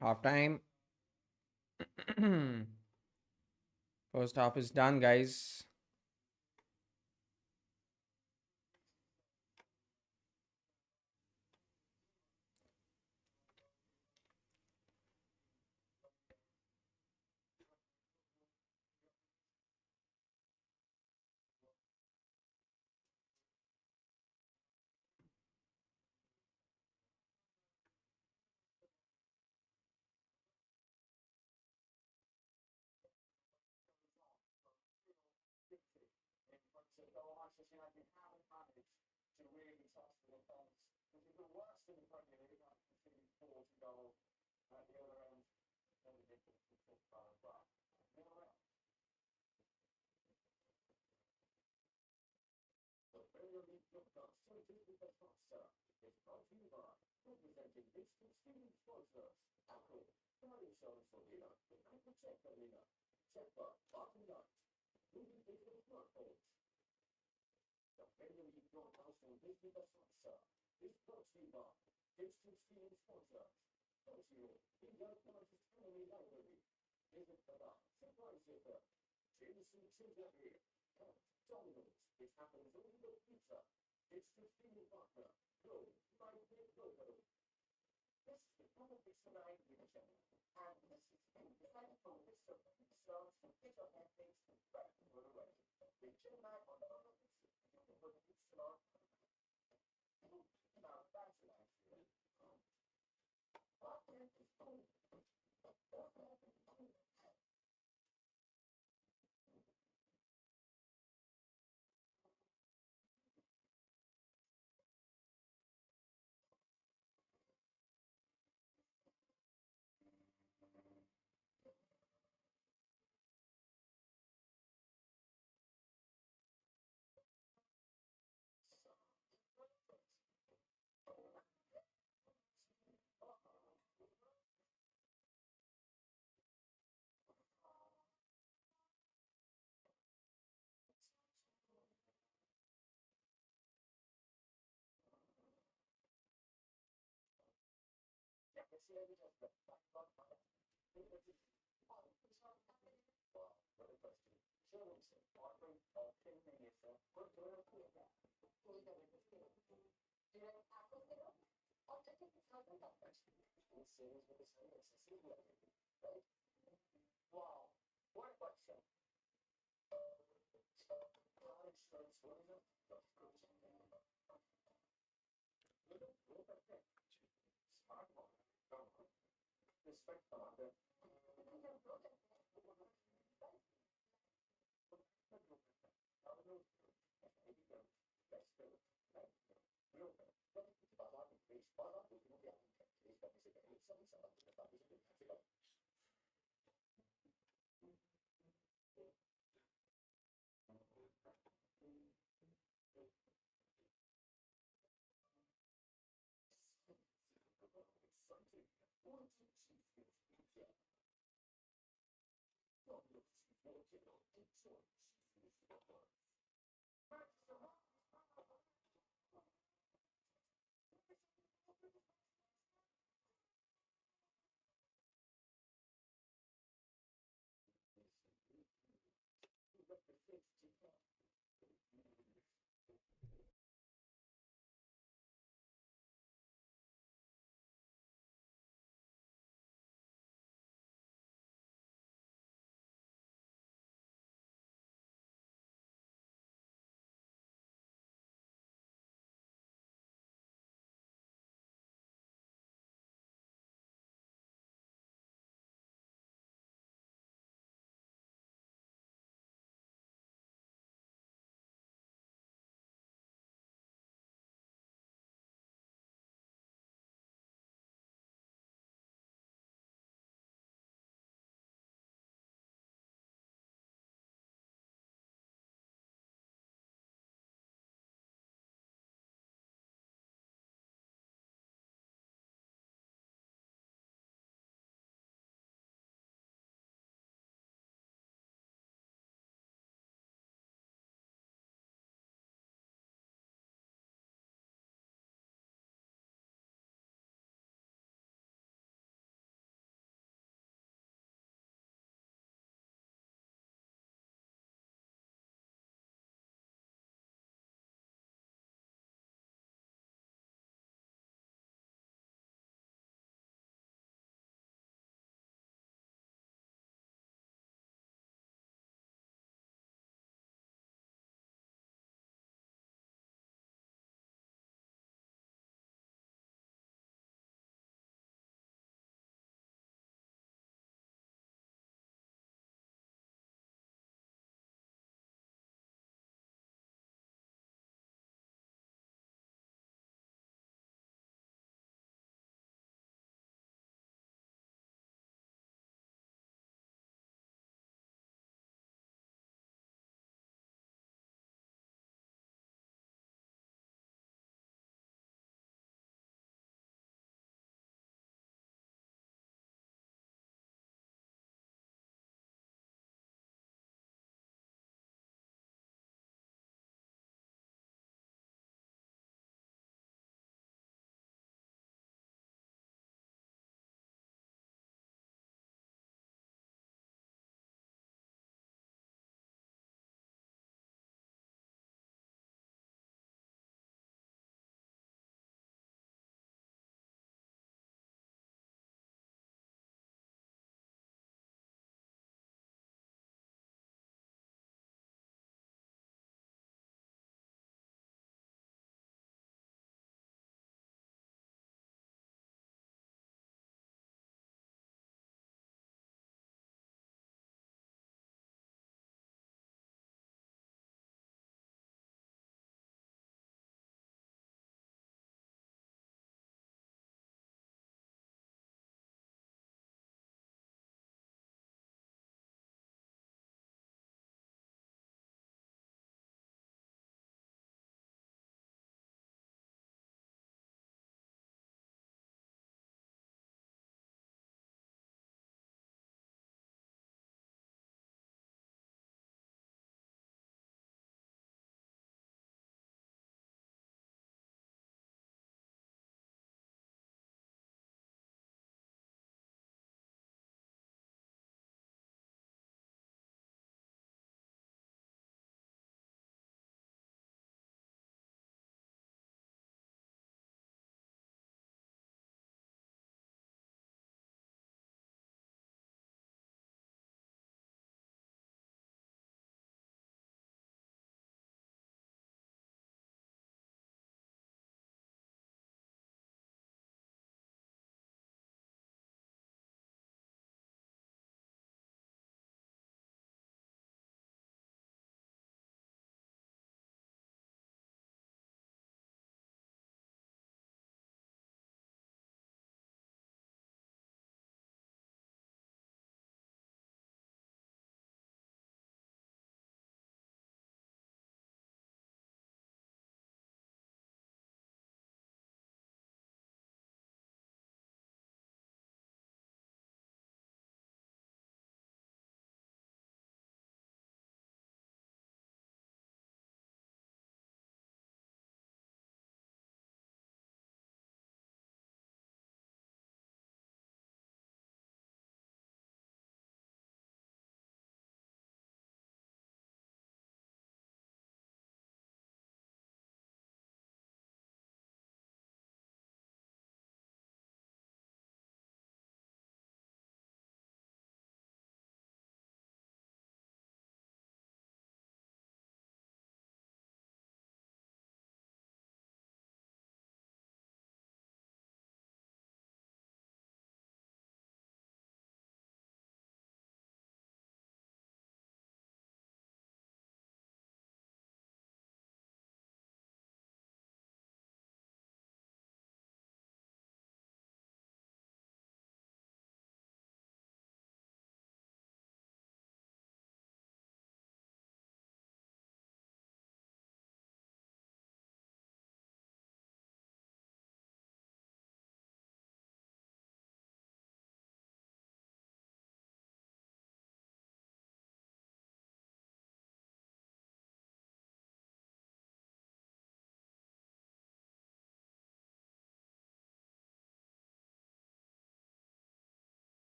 Half time. First half is done, guys.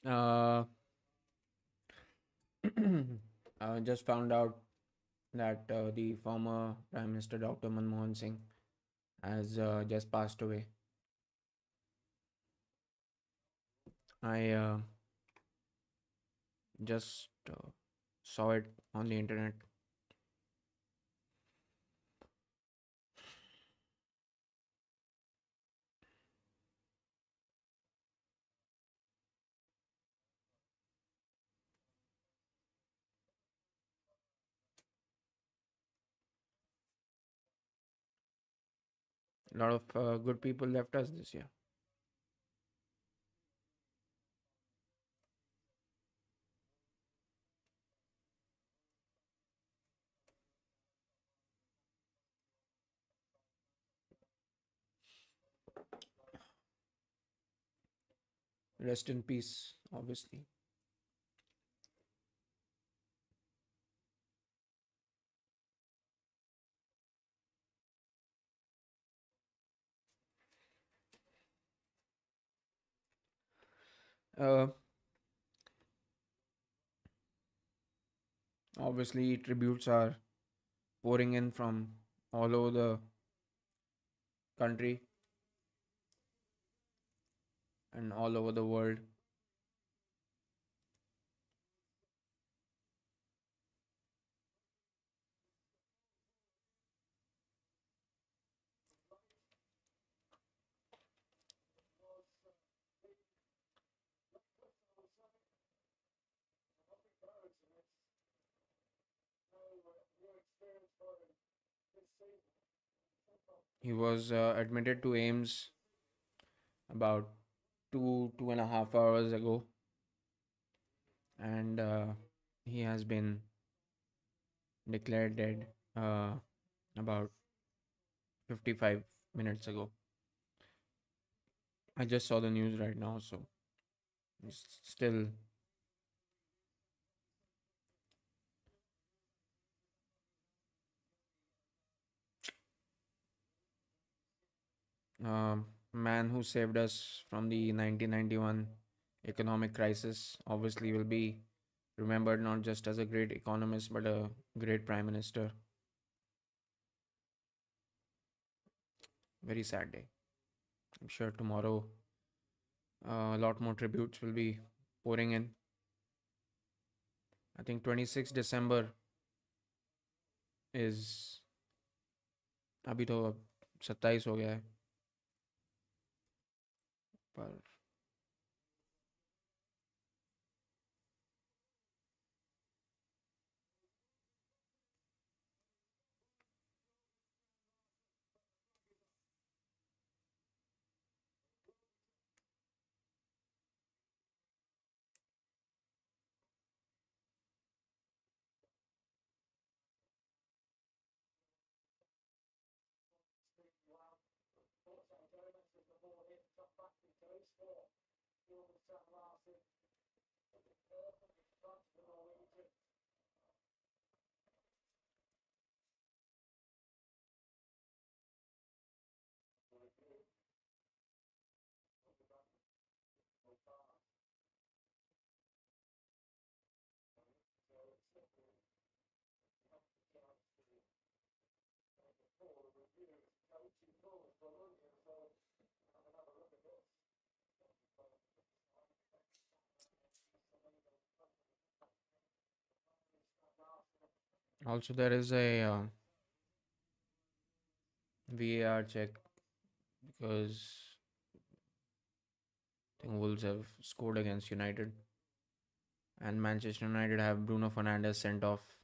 Uh, I just found out that the former Prime Minister Dr. Manmohan Singh has just passed away. I just saw it on the internet. A lot of good people left us this year. Rest in peace, obviously. Uh, Obviously, tributes are pouring in from all over the country and all over the world. He was admitted to AIMS about 2.5 hours ago, and he has been declared dead about 55 minutes ago. I just saw the news right now, so it's still man who saved us from the 1991 economic crisis. Obviously, will be remembered not just as a great economist but a great prime minister. Very sad day. I'm sure tomorrow a lot more tributes will be pouring in. I think 26 December is अभी तो 27 हो गया है पर also there is a VAR check because I think Wolves have scored against United and Manchester United have Bruno Fernandes sent off.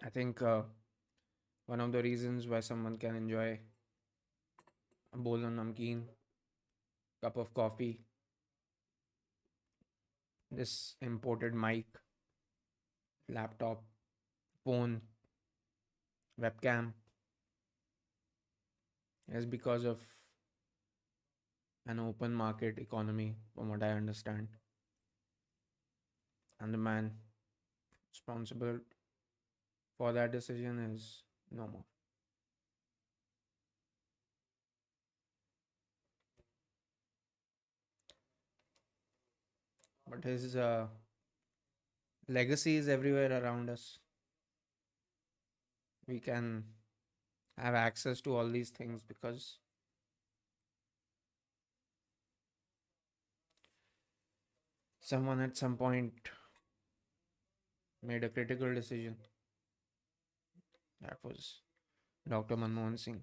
I think one of the reasons why someone can enjoy a bowl of namkeen, cup of coffee, this imported mic, laptop, phone, webcam is because of an open market economy, from what I understand. And the man responsible for that decision is no more. But his legacy is everywhere around us. We can have access to all these things because someone at some point made a critical decision. That was Dr. Manmohan Singh.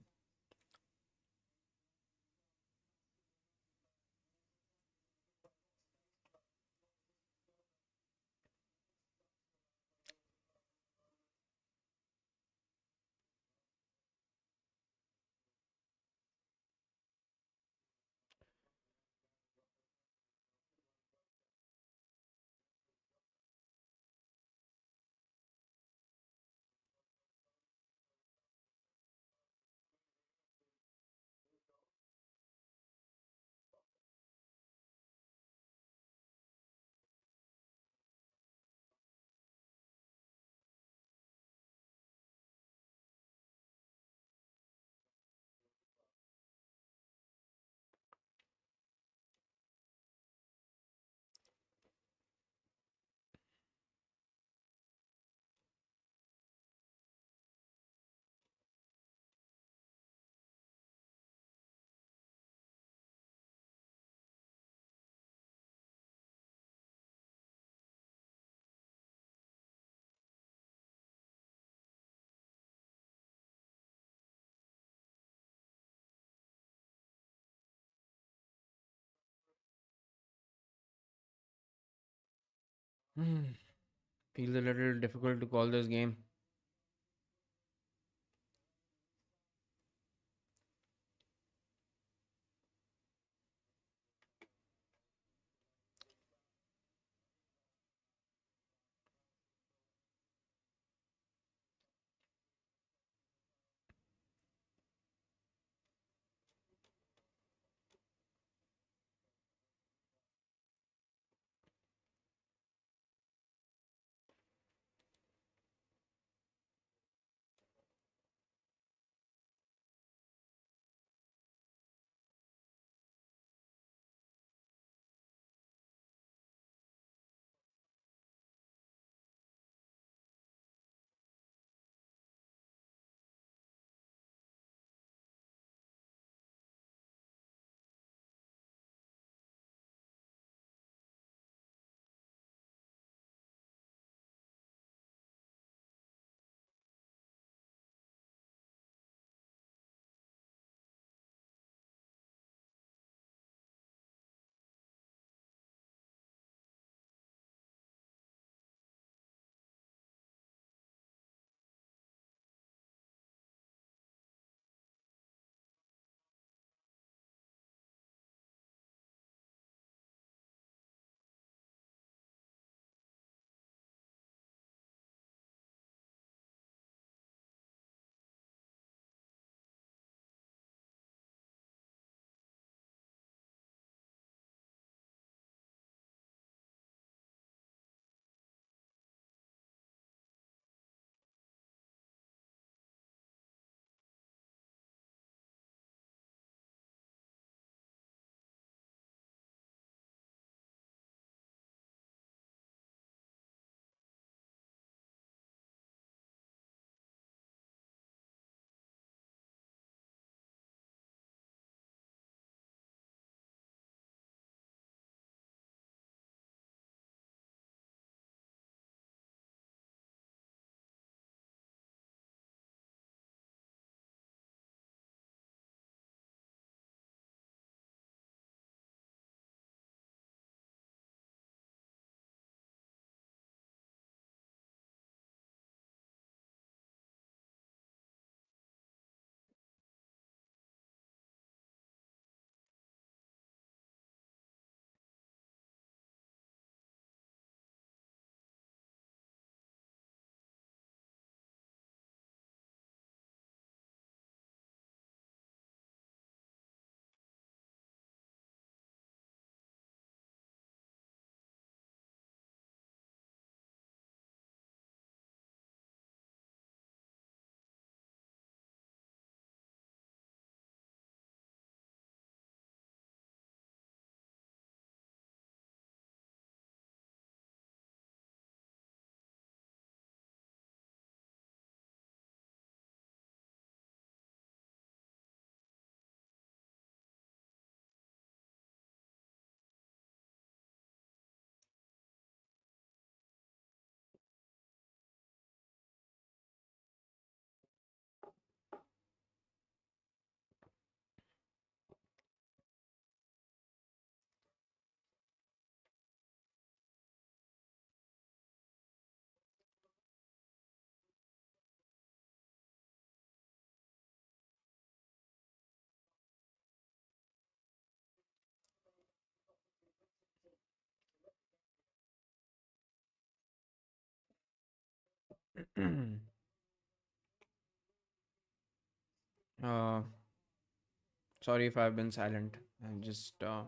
Hmm. Feels a little difficult to call this game. uh, Sorry if I've been silent. I'm just, I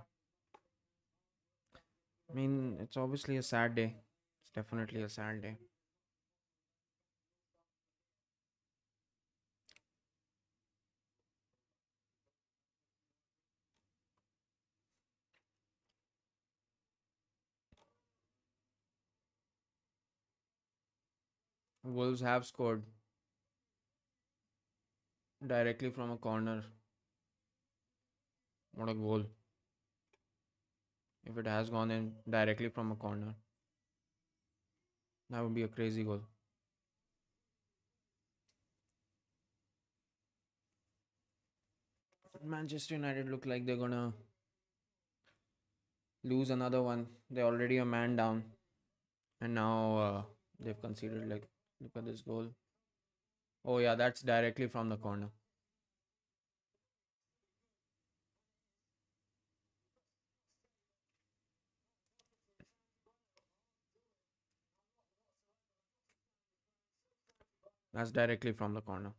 mean, it's obviously a sad day. It's definitely a sad day. Wolves have scored directly from a corner. What a goal. If it has gone in directly from a corner, that would be a crazy goal. Manchester United look like they're gonna lose another one. They're already a man down, and now they've conceded. Like, look at this goal. Oh yeah, that's directly from the corner. That's directly from the corner.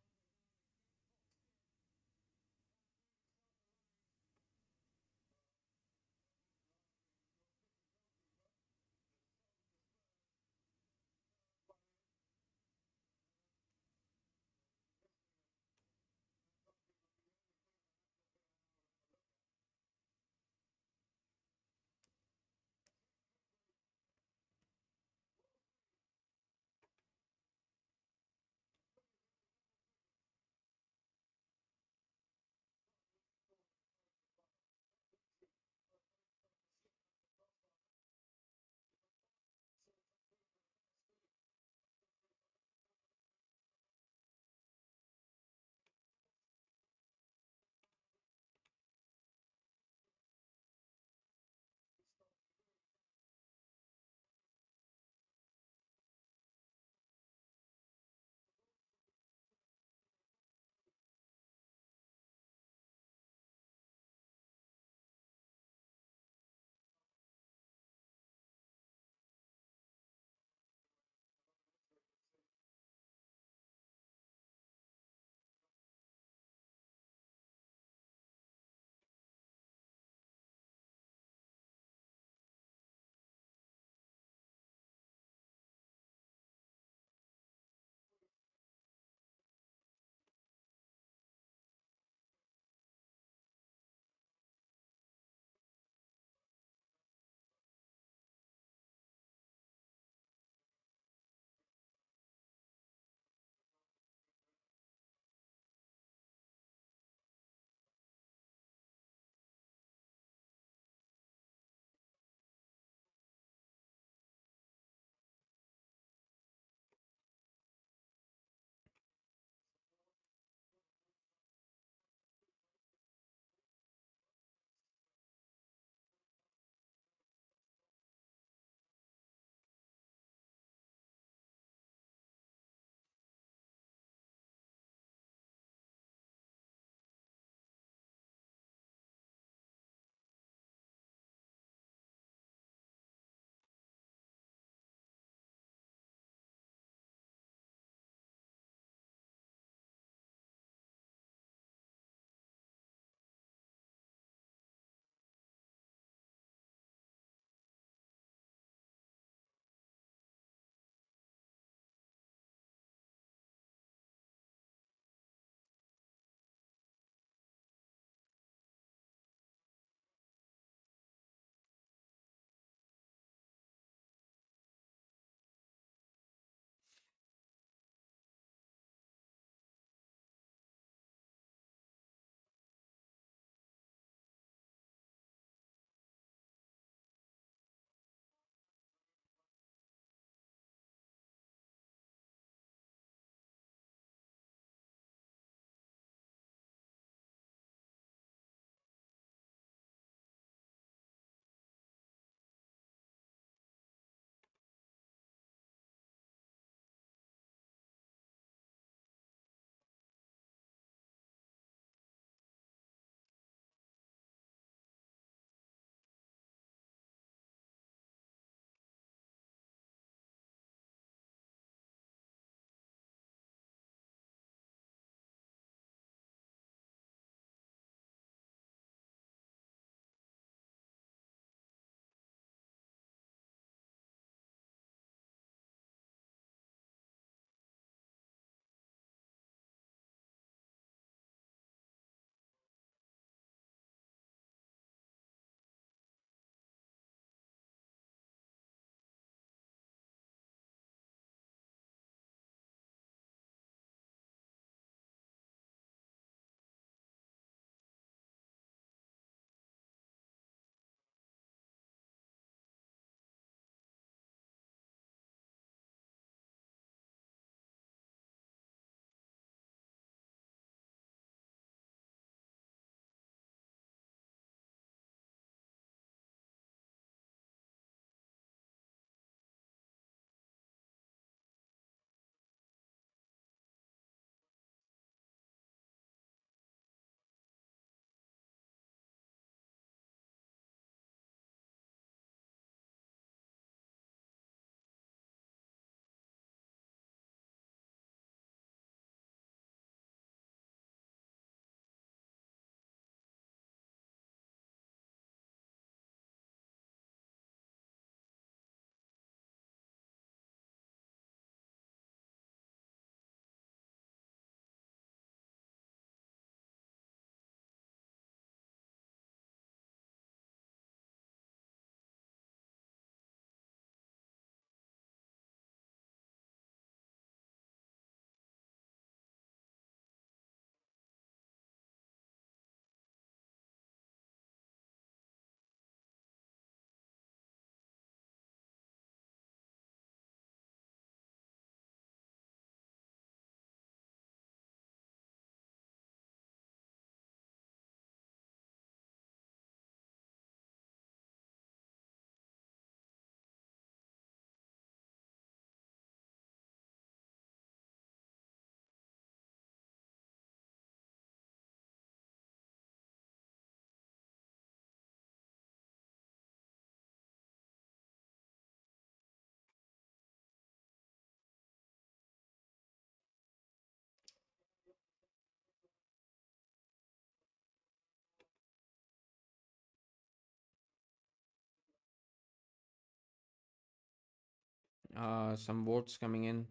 Some votes coming in.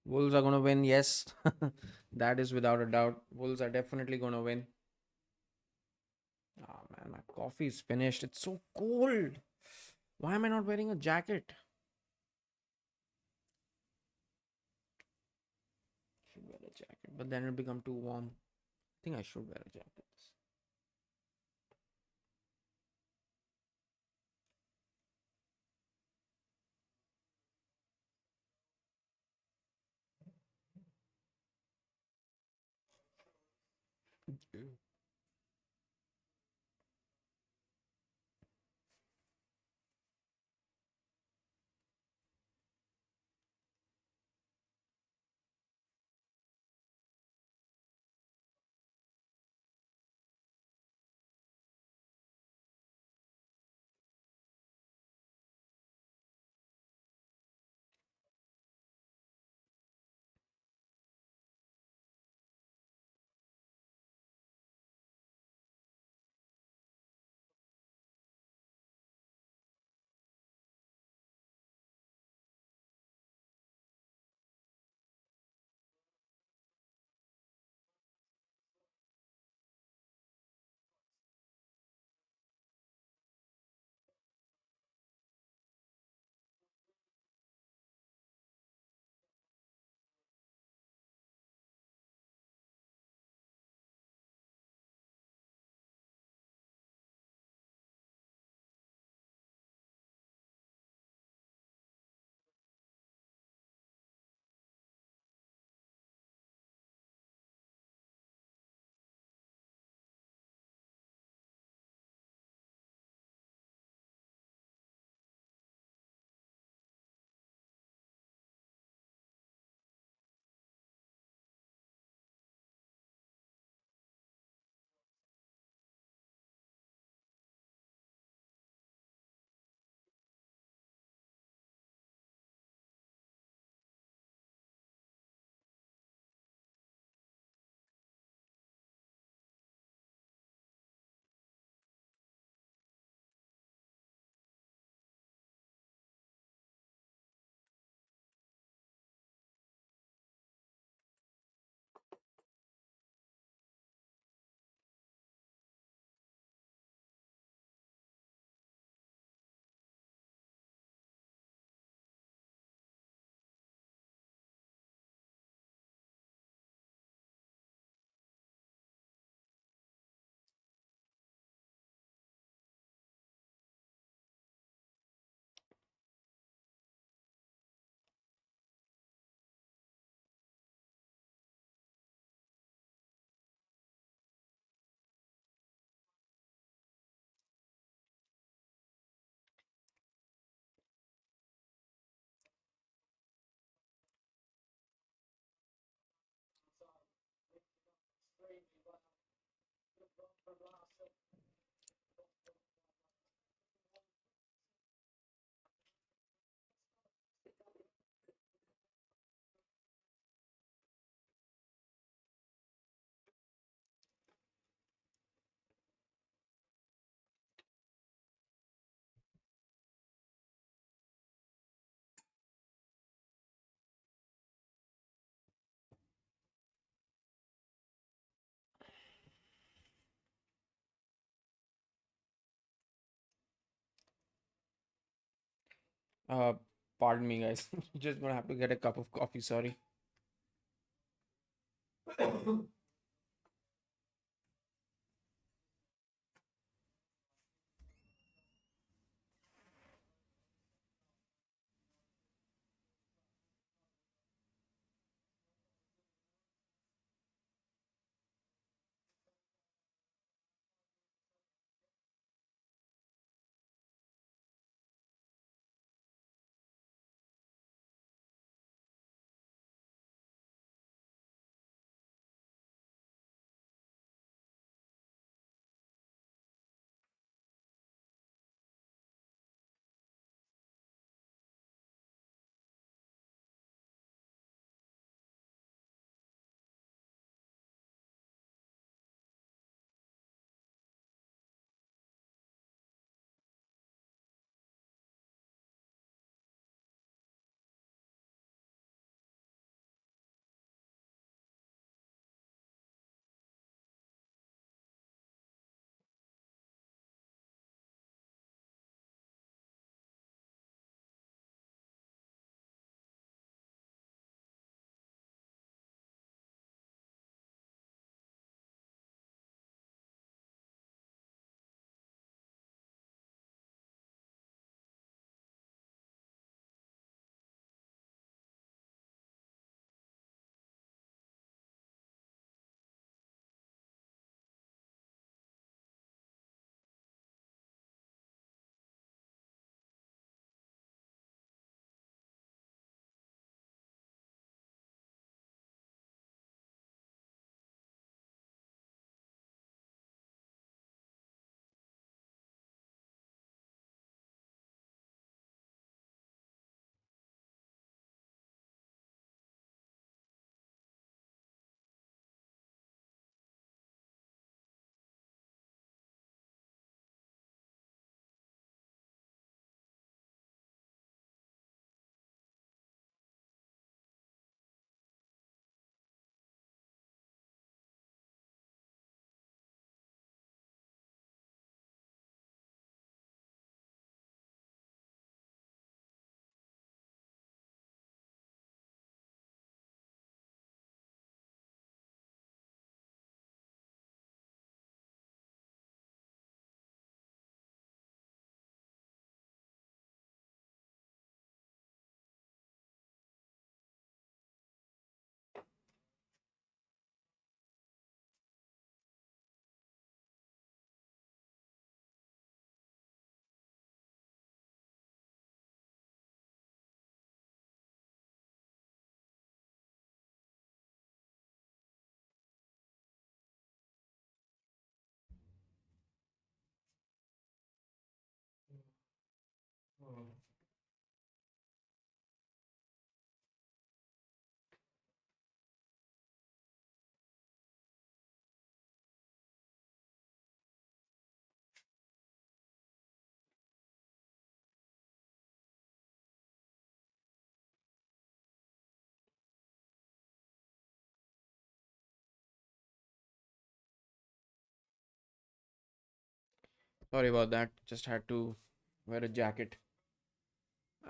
Wolves are going to win. Yes, that is without a doubt. Wolves are definitely going to win. Oh man, my coffee is finished. It's so cold. Why am I not wearing a jacket? Should wear a jacket, but then it'll become too warm. I think I should wear a jacket. Uh, Pardon me, guys. Just gonna have to get a cup of coffee. Sorry. Sorry about that. Just had to wear a jacket.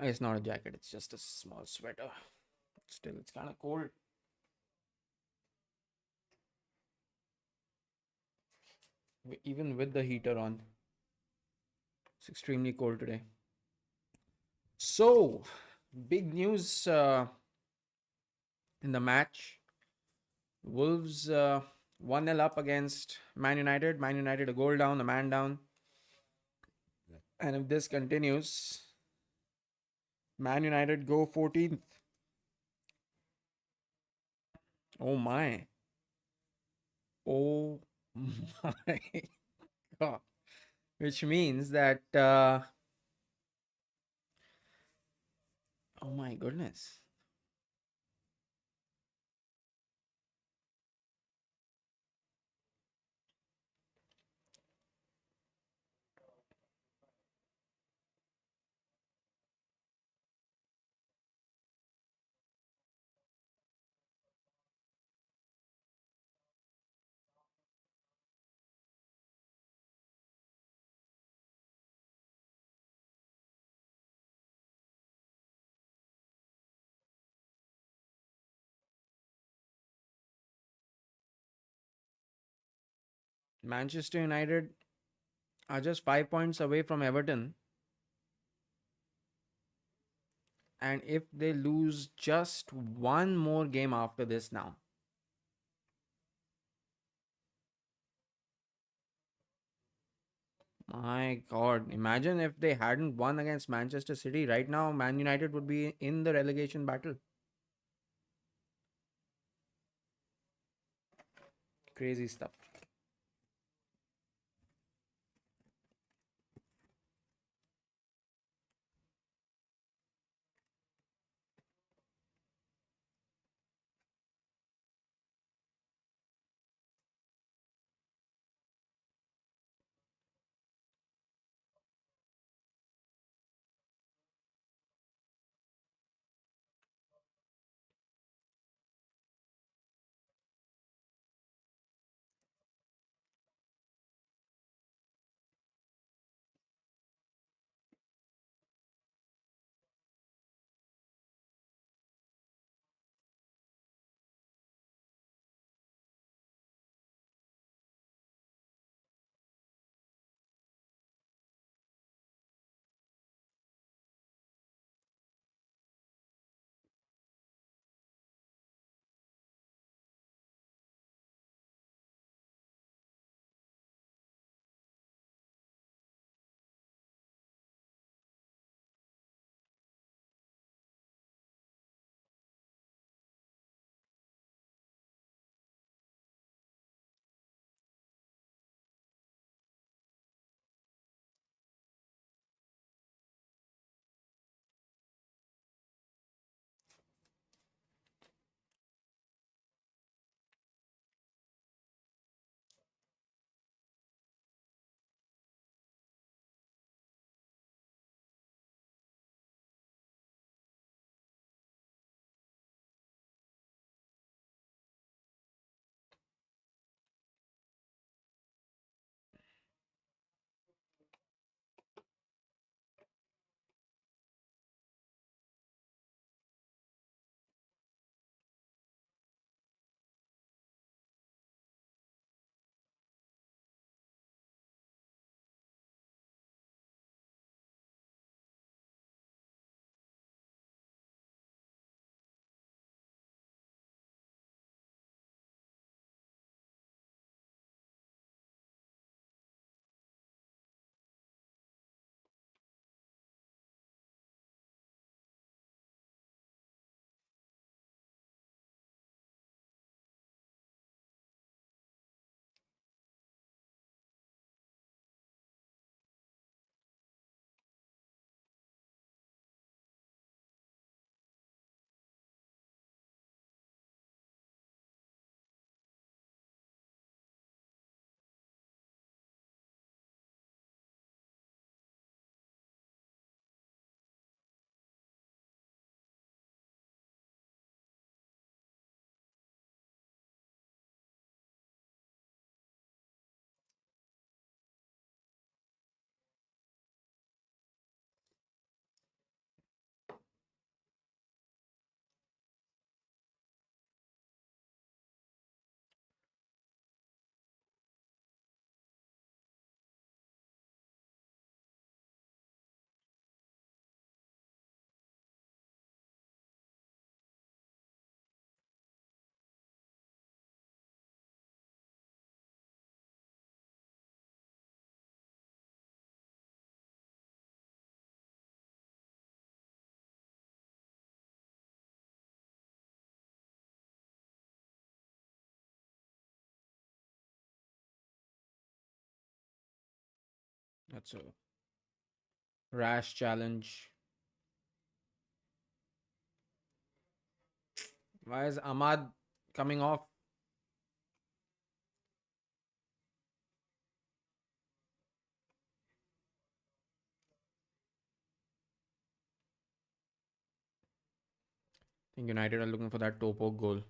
It's not a jacket, it's just a small sweater. Still, it's kind of cold. Even with the heater on, it's extremely cold today. So, big news in the match. Wolves 1-0 up against Man United. Man United a goal down, a man down. And if this continues, Man United go 14th. Oh my. Oh my God. Which means that, oh my goodness. Manchester United are just 5 points away from Everton. And if they lose just one more game after this now, my God, imagine if they hadn't won against Manchester City. Right now, Man United would be in the relegation battle. Crazy stuff. That's a rash challenge. Why is Ahmad coming off? I think United are looking for that Topo goal.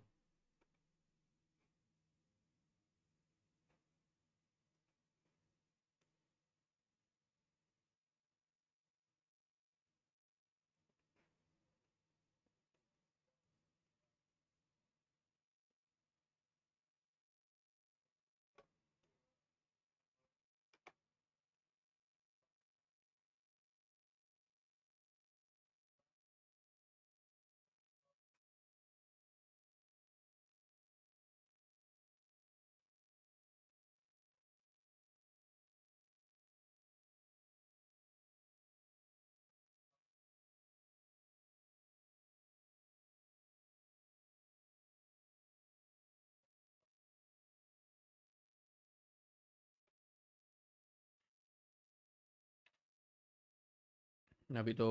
अभी तो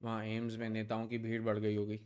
वहाँ AIIMS में नेताओं की भीड़ बढ़ गई होगी.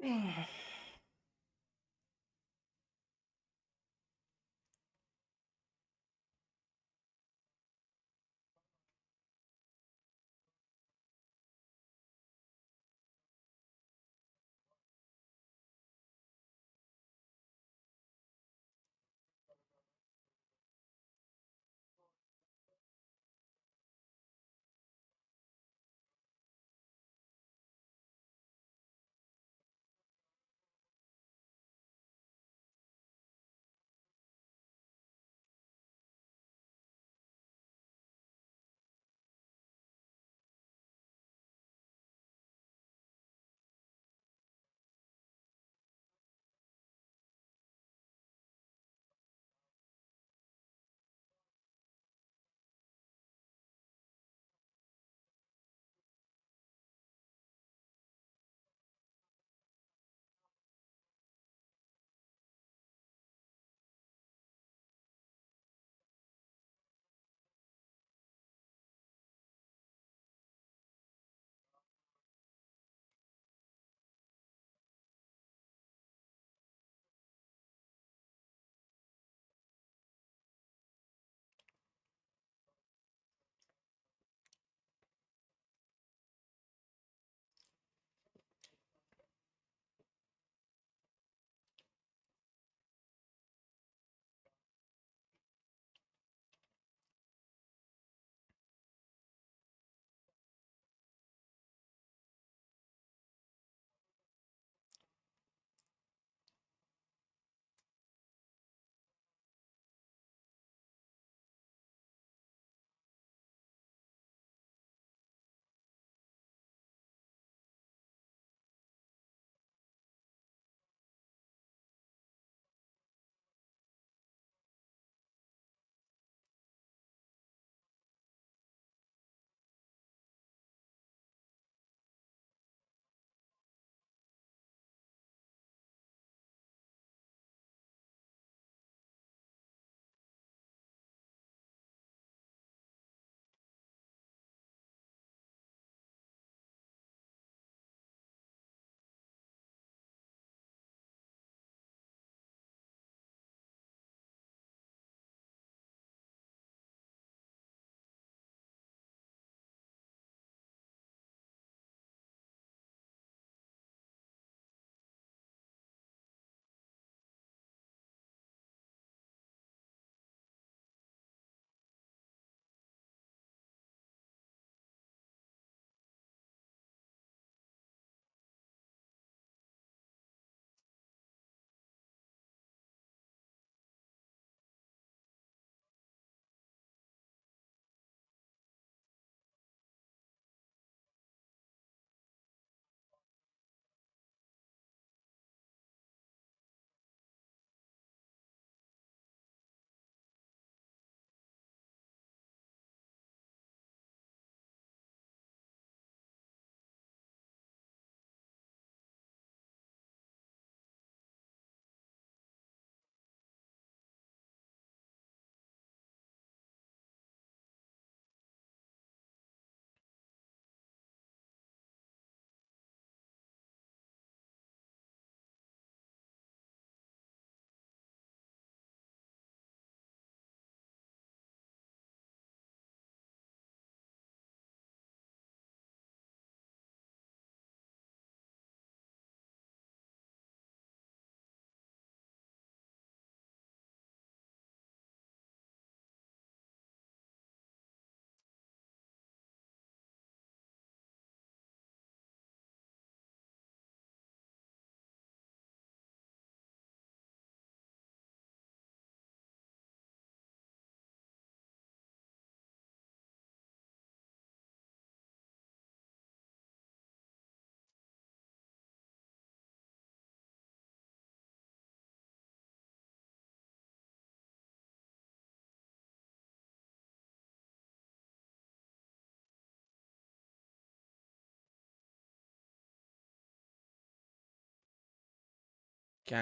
Can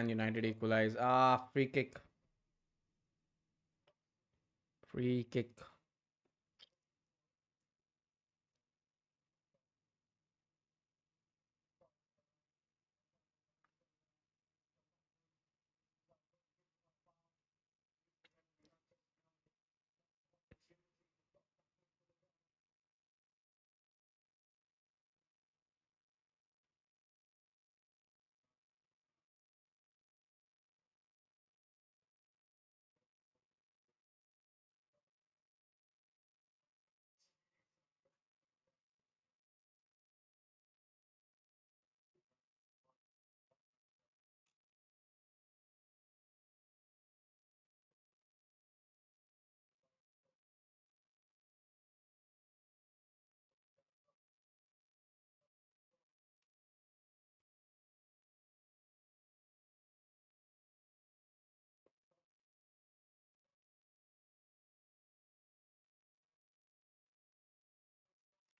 United equalize? Ah, free kick. Free kick.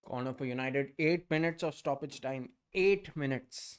Corner for United. 8 minutes of stoppage time. 8 minutes.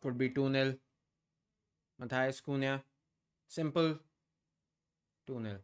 Could be 2-0. Matthias Cunha. Simple 2-0.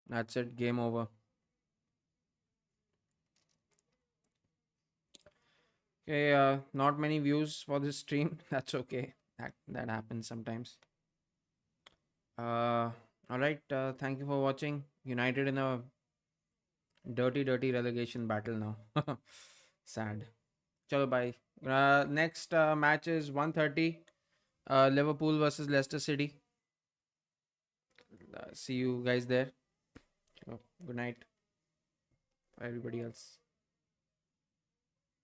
That's it. Game over. Okay, not many views for this stream. That's okay. That happens sometimes. All right. Thank you for watching. United in a dirty relegation battle now. Sad. Chalo, bye. Next match is 1:30. Liverpool versus Leicester City. See you guys there. Chalo, good night for everybody else.